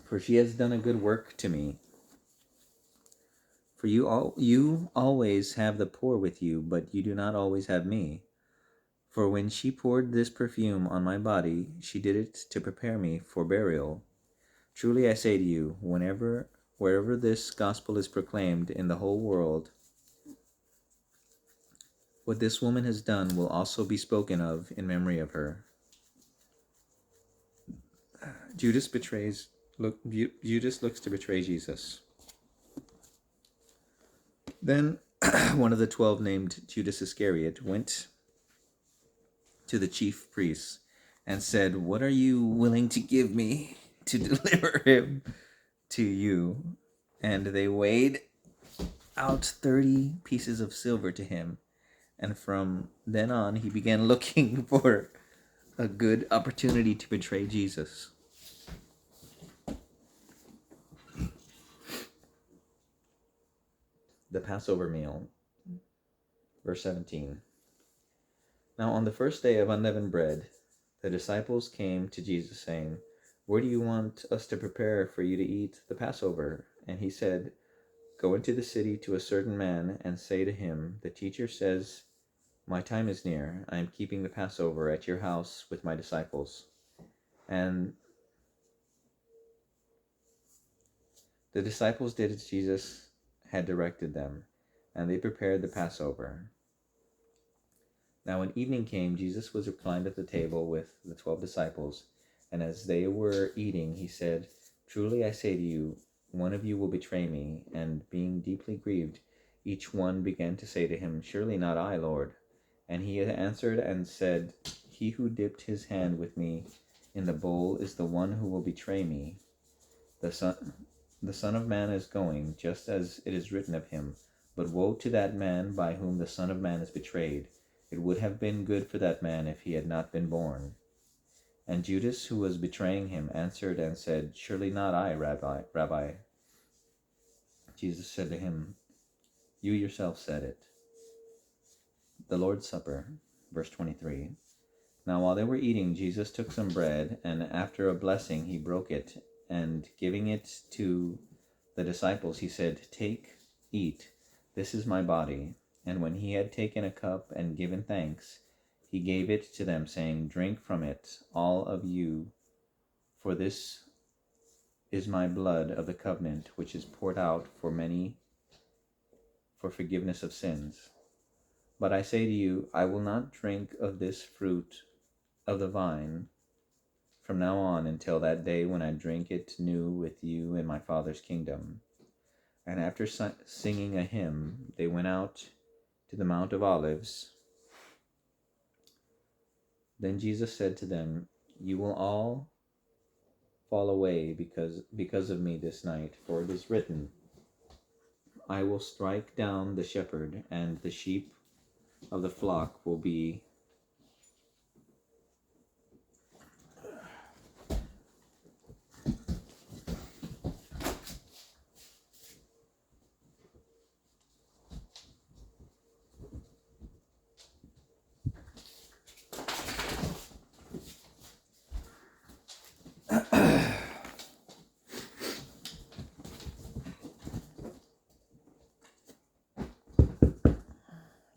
For she has done a good work to me. For you always have the poor with you, but you do not always have me. For when she poured this perfume on my body, she did it to prepare me for burial. Truly I say to you, wherever this gospel is proclaimed in the whole world, what this woman has done will also be spoken of in memory of her. Judas looks to betray Jesus. Then one of the 12, named Judas Iscariot, went to the chief priests and said, What are you willing to give me to deliver him to you? And they weighed out 30 pieces of silver to him. And from then on, he began looking for a good opportunity to betray Jesus. The Passover meal. Verse 17. Now on the first day of unleavened bread, The disciples came to Jesus, saying, "Where do you want us to prepare for you to eat the Passover?" And he said, "Go into the city to a certain man and say to him, 'The teacher says, my time is near. I am keeping the Passover at your house with my disciples.'" And the disciples did as Jesus had directed them, and they prepared the Passover. Now when evening came, Jesus was reclined at the table with the 12 disciples, and as they were eating, he said, "Truly I say to you, one of you will betray me." And being deeply grieved, each one began to say to him, "Surely not I, Lord." And he answered and said, "He who dipped his hand with me in the bowl is the one who will betray me. The Son of Man is going, just as it is written of him. But woe to that man by whom the Son of Man is betrayed. It would have been good for that man if he had not been born." And Judas, who was betraying him, answered and said, "Surely not I, Rabbi." Jesus said to him, "You yourself said it." The Lord's Supper, verse 23. Now while they were eating, Jesus took some bread, and after a blessing he broke it, and giving it to the disciples, he said, "Take, eat, this is my body." And when he had taken a cup and given thanks, he gave it to them, saying, "Drink from it, all of you, for this is my blood of the covenant, which is poured out for many for forgiveness of sins. But I say to you, I will not drink of this fruit of the vine from now on until that day when I drink it new with you in my Father's kingdom." And after singing a hymn, they went out to the Mount of Olives. Then Jesus said to them, "You will all fall away because of me this night, for it is written, 'I will strike down the shepherd, and the sheep of the flock will be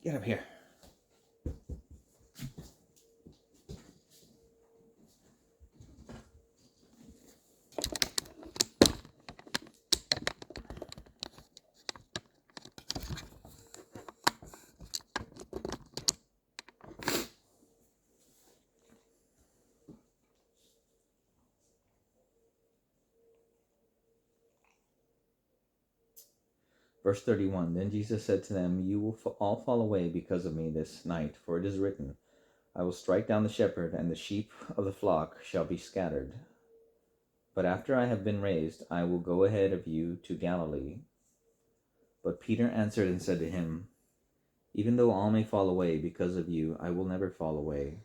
Get up here." Verse 31, Then Jesus said to them, "You will all fall away because of me this night, for it is written, 'I will strike down the shepherd, and the sheep of the flock shall be scattered.' But after I have been raised, I will go ahead of you to Galilee." But Peter answered and said to him, "Even though all may fall away because of you, I will never fall away."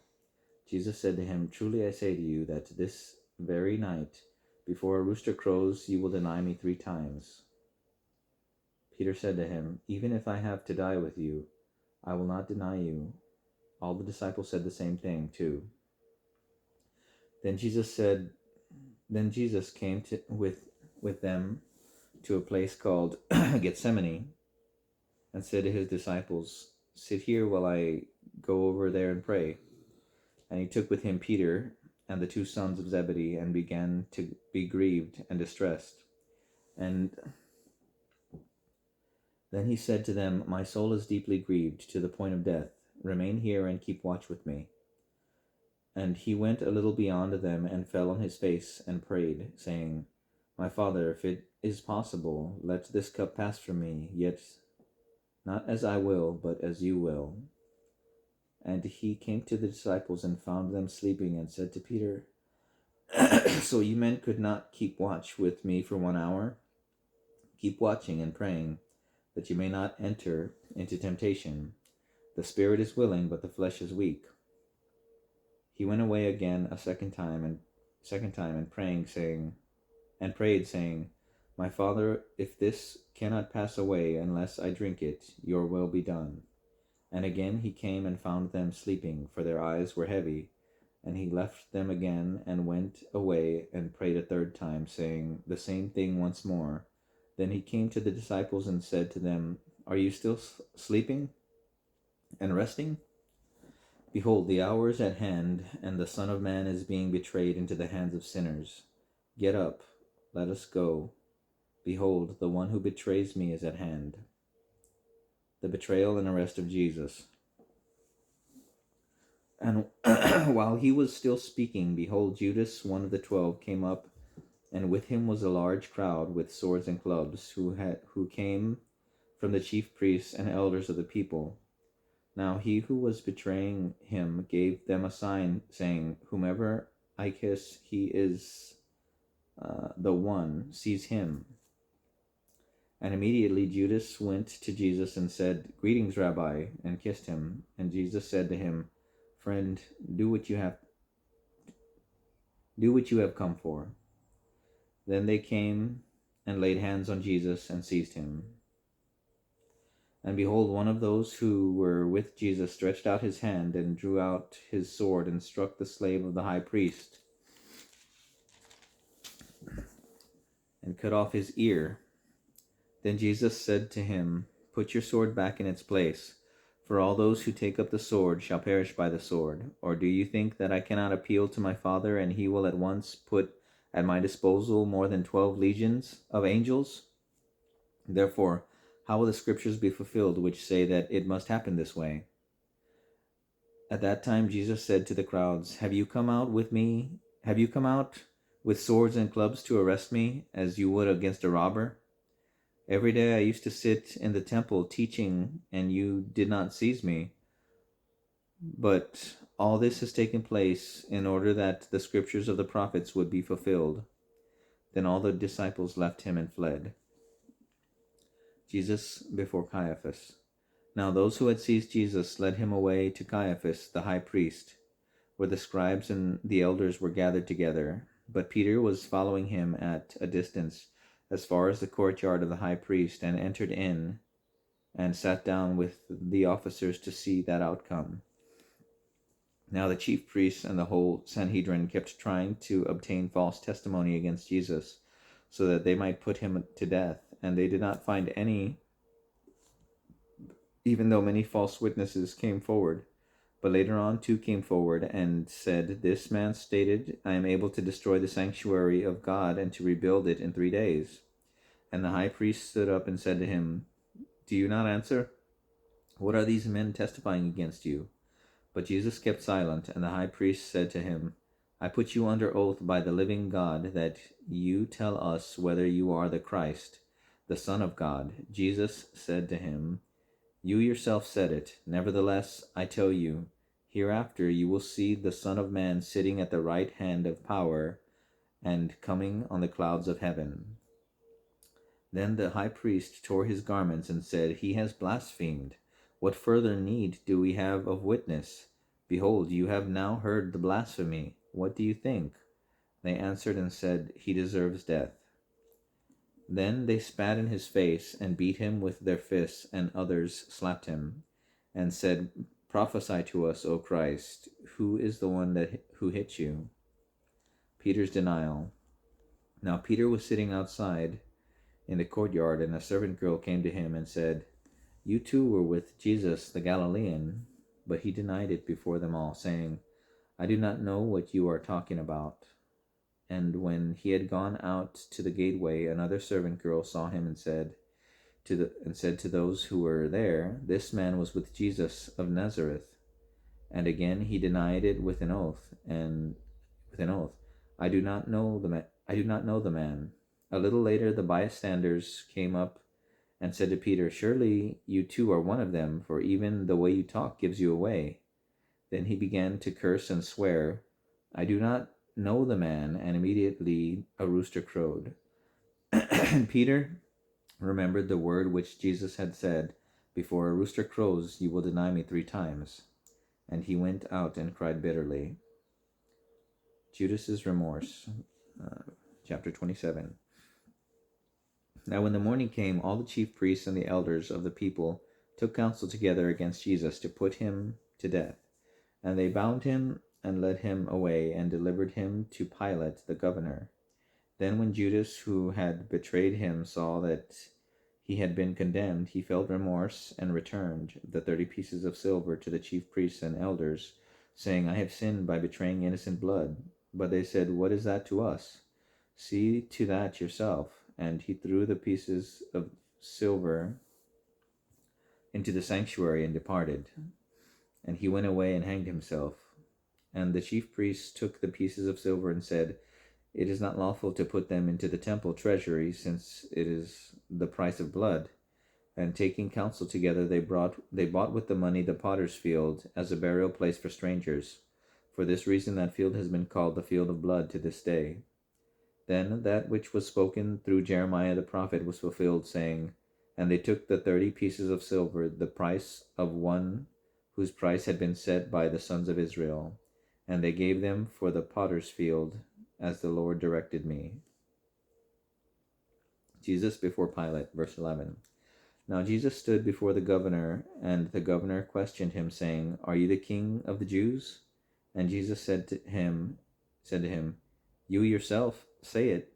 Jesus said to him, "Truly I say to you that this very night, before a rooster crows, you will deny me 3 times. Peter said to him, "Even if I have to die with you, I will not deny you." All the disciples said the same thing too. Then Jesus came with them to a place called Gethsemane, and said to his disciples, "Sit here while I go over there and pray." And he took with him Peter and the 2 sons of Zebedee, and began to be grieved and distressed. And then he said to them, "My soul is deeply grieved to the point of death. Remain here and keep watch with me." And he went a little beyond them and fell on his face and prayed, saying, "My Father, if it is possible, let this cup pass from me, yet not as I will, but as you will." And he came to the disciples and found them sleeping, and said to Peter, "So you men could not keep watch with me for 1 hour? Keep watching and praying, that you may not enter into temptation. The spirit is willing, but the flesh is weak." He went away again a second time and prayed, saying, "My Father, if this cannot pass away unless I drink it, your will be done." And again he came and found them sleeping, for their eyes were heavy, And he left them again and went away and prayed a third time, saying the same thing once more. Then he came to the disciples and said to them, Are you still sleeping and resting? Behold, the hour is at hand, and the Son of Man is being betrayed into the hands of sinners. Get up, let us go. Behold, the one who betrays me is at hand. The betrayal and arrest of Jesus. And while he was still speaking, behold, Judas, one of the 12, came up, and with him was a large crowd with swords and clubs, who came from the chief priests and elders of the people. Now he who was betraying him gave them a sign, saying, Whomever I kiss, he is the one, seize him. And immediately Judas went to Jesus and said, Greetings, Rabbi, and kissed him. And Jesus said to him, Friend, do what you have come for. Then they came and laid hands on Jesus and seized him. And behold, one of those who were with Jesus stretched out his hand and drew out his sword and struck the slave of the high priest and cut off his ear. Then Jesus said to him, Put your sword back in its place, for all those who take up the sword shall perish by the sword. Or do you think that I cannot appeal to my Father, and he will at once put at my disposal more than 12 legions of angels? Therefore, how will the scriptures be fulfilled which say that it must happen this way? At that time Jesus said to the crowds, Have you come out with swords and clubs to arrest me, as you would against a robber? Every day I used to sit in the temple teaching, and you did not seize me. But all this has taken place in order that the scriptures of the prophets would be fulfilled. Then all the disciples left him and fled. Jesus before Caiaphas. Now those who had seized Jesus led him away to Caiaphas, the high priest, where the scribes and the elders were gathered together. But Peter was following him at a distance, as far as the courtyard of the high priest, and entered in and sat down with the officers to see that outcome. Now the chief priests and the whole Sanhedrin kept trying to obtain false testimony against Jesus, so that they might put him to death, and they did not find any, even though many false witnesses came forward. But later on 2 came forward and said, This man stated, I am able to destroy the sanctuary of God and to rebuild it in 3 days. And the high priest stood up and said to him, Do you not answer? What are these men testifying against you? But Jesus kept silent, and the high priest said to him, I put you under oath by the living God that you tell us whether you are the Christ, the Son of God. Jesus said to him, You yourself said it. Nevertheless, I tell you, hereafter you will see the Son of Man sitting at the right hand of power and coming on the clouds of heaven. Then the high priest tore his garments and said, He has blasphemed. What further need do we have of witness? Behold, you have now heard the blasphemy. What do you think? They answered and said, He deserves death. Then they spat in his face and beat him with their fists, and others slapped him and said, Prophesy to us, O Christ, who is the one who hit you? Peter's denial. Now Peter was sitting outside in the courtyard, and a servant girl came to him and said, You too were with Jesus the Galilean. But he denied it before them all, saying, I do not know what you are talking about. And when he had gone out to the gateway, another servant girl saw him and said to those who were there, This man was with Jesus of Nazareth. And again he denied it with an oath, I do not know the man. A little later the bystanders came up and said to Peter, Surely you too are one of them, for even the way you talk gives you away. Then he began to curse and swear, I do not know the man, and immediately a rooster crowed. And Peter remembered the word which Jesus had said, Before a rooster crows, you will deny me 3 times. And he went out and cried bitterly. Judas's remorse, chapter 27. Now when the morning came, all the chief priests and the elders of the people took counsel together against Jesus to put him to death. And they bound him and led him away and delivered him to Pilate the governor. Then when Judas, who had betrayed him, saw that he had been condemned, he felt remorse and returned the 30 pieces of silver to the chief priests and elders, saying, I have sinned by betraying innocent blood. But they said, What is that to us? See to that yourself. And he threw the pieces of silver into the sanctuary and departed. And he went away and hanged himself. And the chief priests took the pieces of silver and said, It is not lawful to put them into the temple treasury, since it is the price of blood. And taking counsel together, they bought with the money the potter's field as a burial place for strangers. For this reason that field has been called the field of blood to this day. Then that which was spoken through Jeremiah the prophet was fulfilled, saying, And they took the 30 pieces of silver, the price of one whose price had been set by the sons of Israel, and they gave them for the potter's field, as the Lord directed me. Jesus before Pilate, verse 11. Now Jesus stood before the governor, and the governor questioned him, saying, Are you the king of the Jews? And Jesus said to him, You yourself say it.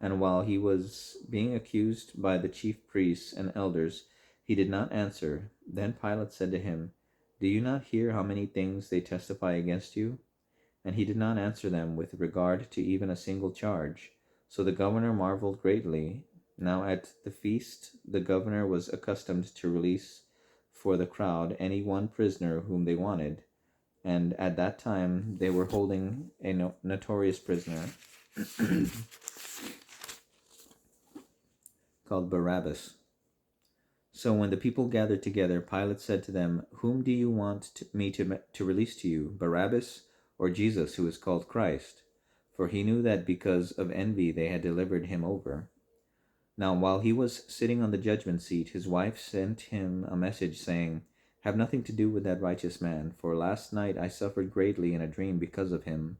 And while he was being accused by the chief priests and elders, he did not answer. Then Pilate said to him, Do you not hear how many things they testify against you? And he did not answer them with regard to even a single charge. So the governor marveled greatly. Now at the feast the governor was accustomed to release for the crowd any one prisoner whom they wanted. And at that time they were holding a notorious prisoner called Barabbas. So when the people gathered together, Pilate said to them, Whom do you want me to release to you, Barabbas or Jesus, who is called Christ? For he knew that because of envy they had delivered him over. Now while he was sitting on the judgment seat, his wife sent him a message, saying, Have nothing to do with that righteous man, for last night I suffered greatly in a dream because of him.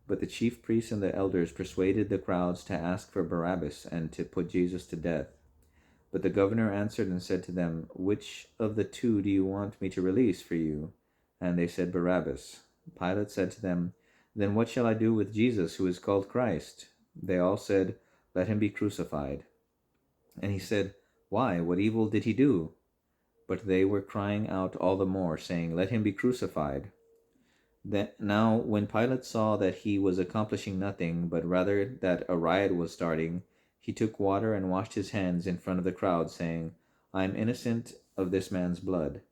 But the chief priests and the elders persuaded the crowds to ask for Barabbas and to put Jesus to death. But the governor answered and said to them, Which of the two do you want me to release for you? And they said, Barabbas. Pilate said to them, Then what shall I do with Jesus, who is called Christ? They all said, Let him be crucified. And he said, Why? What evil did he do? But they were crying out all the more, saying, Let him be crucified. Now when Pilate saw that he was accomplishing nothing, but rather that a riot was starting, he took water and washed his hands in front of the crowd, saying, I am innocent of this man's blood.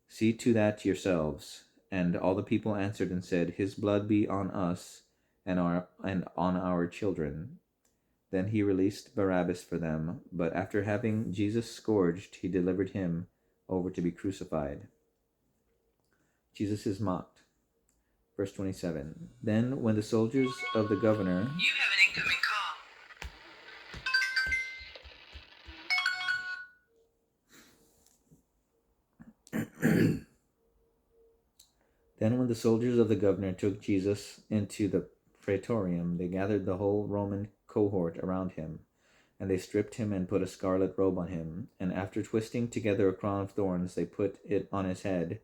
See to that yourselves. And all the people answered and said, His blood be on us and on our children. Then he released Barabbas for them, but after having Jesus scourged, he delivered him over to be crucified. Jesus is mocked. Verse 27. Then when the soldiers of the governor... You have an incoming call. Then when the soldiers of the governor took Jesus into the praetorium, they gathered the whole Roman cohort around him, and they stripped him and put a scarlet robe on him, and after twisting together a crown of thorns, they put it on his head,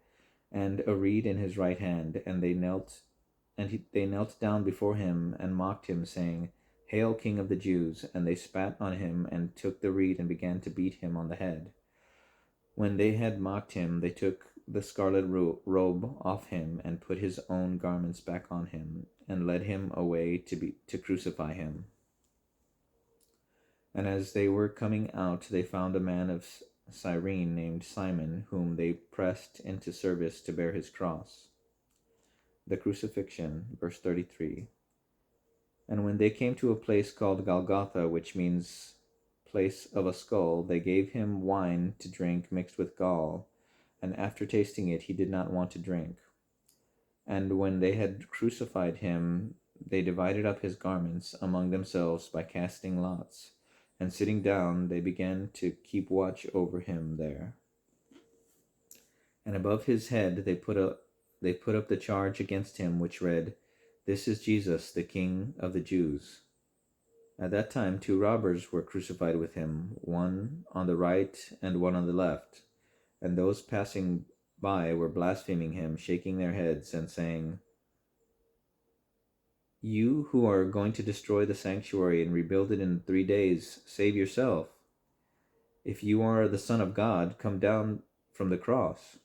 and a reed in his right hand, and they knelt down before him and mocked him, saying, Hail, King of the Jews! And they spat on him and took the reed and began to beat him on the head. When they had mocked him, they took the scarlet robe off him and put his own garments back on him, and led him away to crucify him. And as they were coming out, they found a man of Cyrene named Simon, whom they pressed into service to bear his cross. The crucifixion, verse 33. And when they came to a place called Golgotha, which means place of a skull, they gave him wine to drink mixed with gall, and after tasting it, he did not want to drink. And when they had crucified him, they divided up his garments among themselves by casting lots, and sitting down, they began to keep watch over him there. And above his head they put up the charge against him, which read, This is Jesus, the King of the Jews. At that time 2 robbers were crucified with him, one on the right and one on the left. And those passing by were blaspheming him, shaking their heads and saying, "You who are going to destroy the sanctuary and rebuild it in 3 days, save yourself. If you are the Son of God, come down from the cross."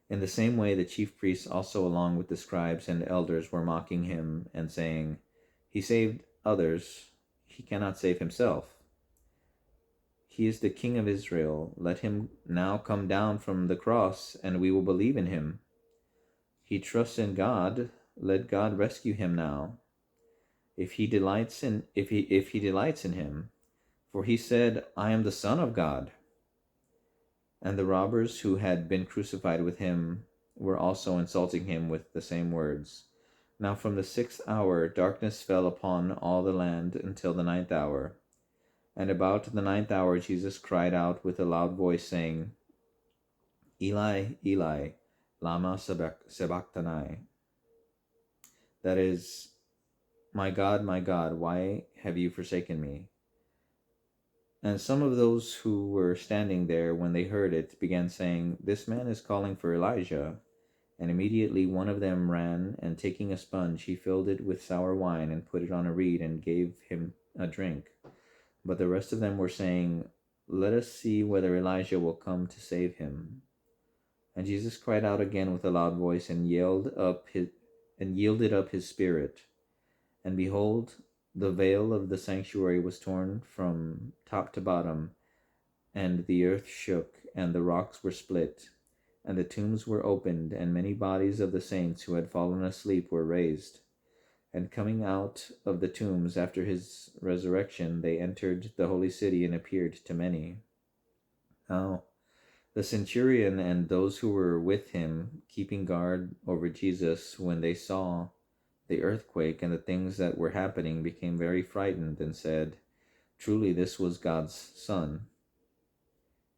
In the same way, the chief priests also, along with the scribes and elders, were mocking him and saying, "He saved others, he cannot save himself. He is the King of Israel. Let him now come down from the cross, and we will believe in him. He trusts in God. Let God rescue him now, if he delights in him. For he said, 'I am the Son of God.'" And the robbers who had been crucified with him were also insulting him with the same words. Now from the 6th hour darkness fell upon all the land until the 9th hour. And about the 9th hour Jesus cried out with a loud voice, saying, "Eli, Eli, lama sabachthani?" That is, my God, why have you forsaken me?" And some of those who were standing there, when they heard it, began saying, "This man is calling for Elijah." And immediately one of them ran, and taking a sponge, he filled it with sour wine, and put it on a reed, and gave him a drink. But the rest of them were saying, "Let us see whether Elijah will come to save him." And Jesus cried out again with a loud voice, and yielded up his spirit. And behold, the veil of the sanctuary was torn from top to bottom, and the earth shook, and the rocks were split, and the tombs were opened, and many bodies of the saints who had fallen asleep were raised. And coming out of the tombs after his resurrection, they entered the holy city and appeared to many. Now the centurion and those who were with him, keeping guard over Jesus, when they saw the earthquake and the things that were happening, became very frightened, and said, "Truly this was God's Son."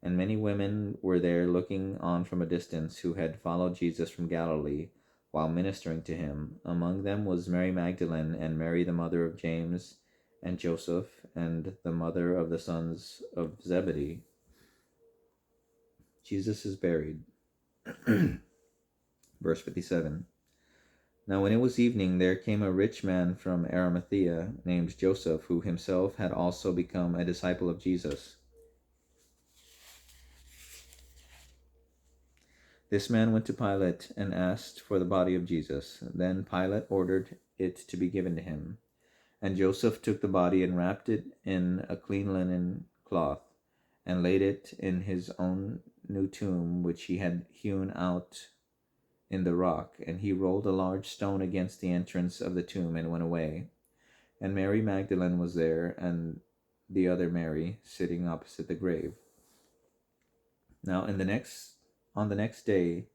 And many women were there looking on from a distance, who had followed Jesus from Galilee while ministering to him. Among them was Mary Magdalene, and Mary the mother of James and Joseph, and the mother of the sons of Zebedee. Jesus is buried. Verse 57. Now when it was evening, there came a rich man from Arimathea, named Joseph, who himself had also become a disciple of Jesus. This man went to Pilate and asked for the body of Jesus. Then Pilate ordered it to be given to him. And Joseph took the body and wrapped it in a clean linen cloth, and laid it in his own new tomb, which he had hewn out in the rock. And he rolled a large stone against the entrance of the tomb, and went away. And Mary Magdalene was there, and the other Mary, sitting opposite the grave. Now on the next day,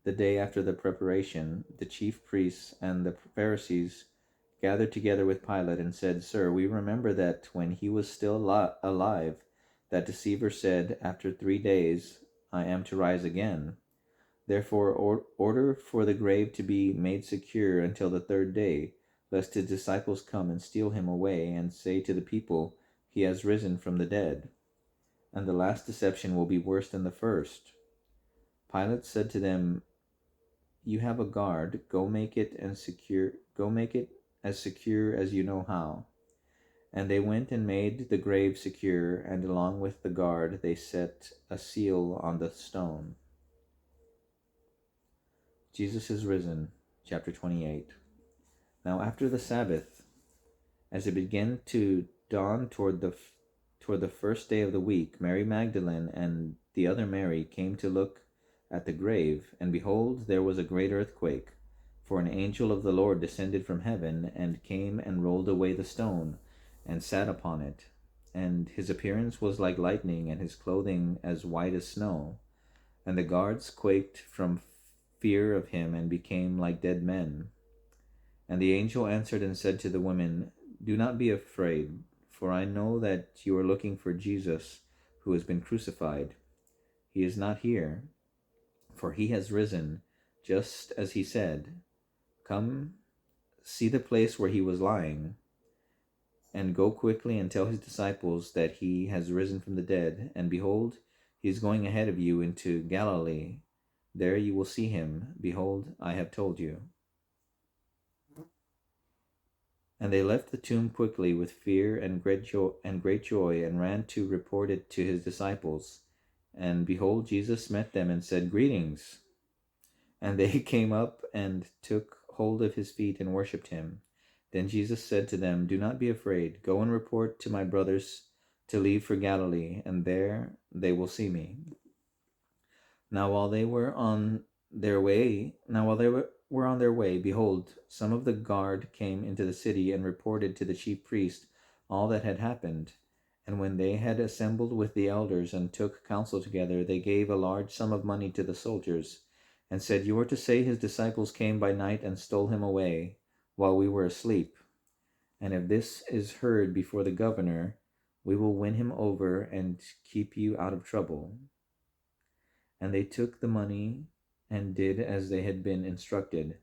the day after the preparation, the chief priests and the Pharisees gathered together with Pilate and said, "Sir, we remember that when he was still alive, that deceiver said, 'After 3 days I am to rise again.' Therefore order for the grave to be made secure until the 3rd day, lest his disciples come and steal him away, and say to the people, 'He has risen from the dead.' And the last deception will be worse than the first." Pilate said to them, "You have a guard. Go make it as secure as you know how." And they went and made the grave secure, and along with the guard they set a seal on the stone. Jesus is risen. Chapter 28. Now after the Sabbath, as it began to dawn toward the first day of the week, Mary Magdalene and the other Mary came to look at the grave. And behold, there was a great earthquake, for an angel of the Lord descended from heaven, and came and rolled away the stone, and sat upon it. And his appearance was like lightning, and his clothing as white as snow. And the guards quaked from fear of him, and became like dead men. And the angel answered and said to the women, "Do not be afraid, for I know that you are looking for Jesus, who has been crucified. He is not here, for he has risen, just as he said. Come, see the place where he was lying, and go quickly and tell his disciples that he has risen from the dead. And behold, He is going ahead of you into Galilee. There you will see him. Behold, I have told you." And they left the tomb quickly with fear and great joy, and ran to report it to his disciples. And behold, Jesus met them and said, "Greetings." And they came up and took hold of his feet and worshipped him. Then Jesus said to them, "Do not be afraid. Go and report to my brothers to leave for Galilee, and there they will see me." Now while they were on their way, behold, some of the guard came into the city and reported to the chief priest all that had happened. And when they had assembled with the elders and took counsel together, they gave a large sum of money to the soldiers, and said, "You are to say his disciples came by night and stole him away while we were asleep. And if this is heard before the governor, we will win him over and keep you out of trouble." And they took the money and did as they had been instructed.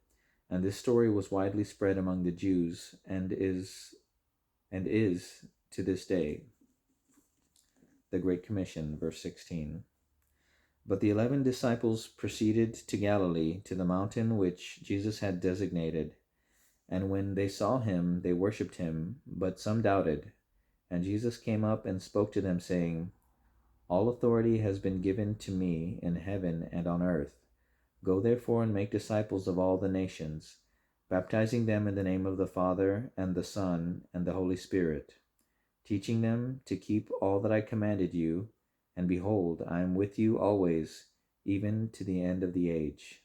And this story was widely spread among the Jews, and is to this day. The Great Commission, verse 16. But the 11 disciples proceeded to Galilee, to the mountain which Jesus had designated. And when they saw him, they worshipped him, but some doubted. And Jesus came up and spoke to them, saying, "All authority has been given to me in heaven and on earth. Go therefore and make disciples of all the nations, baptizing them in the name of the Father and the Son and the Holy Spirit, teaching them to keep all that I commanded you, and behold, I am with you always, even to the end of the age."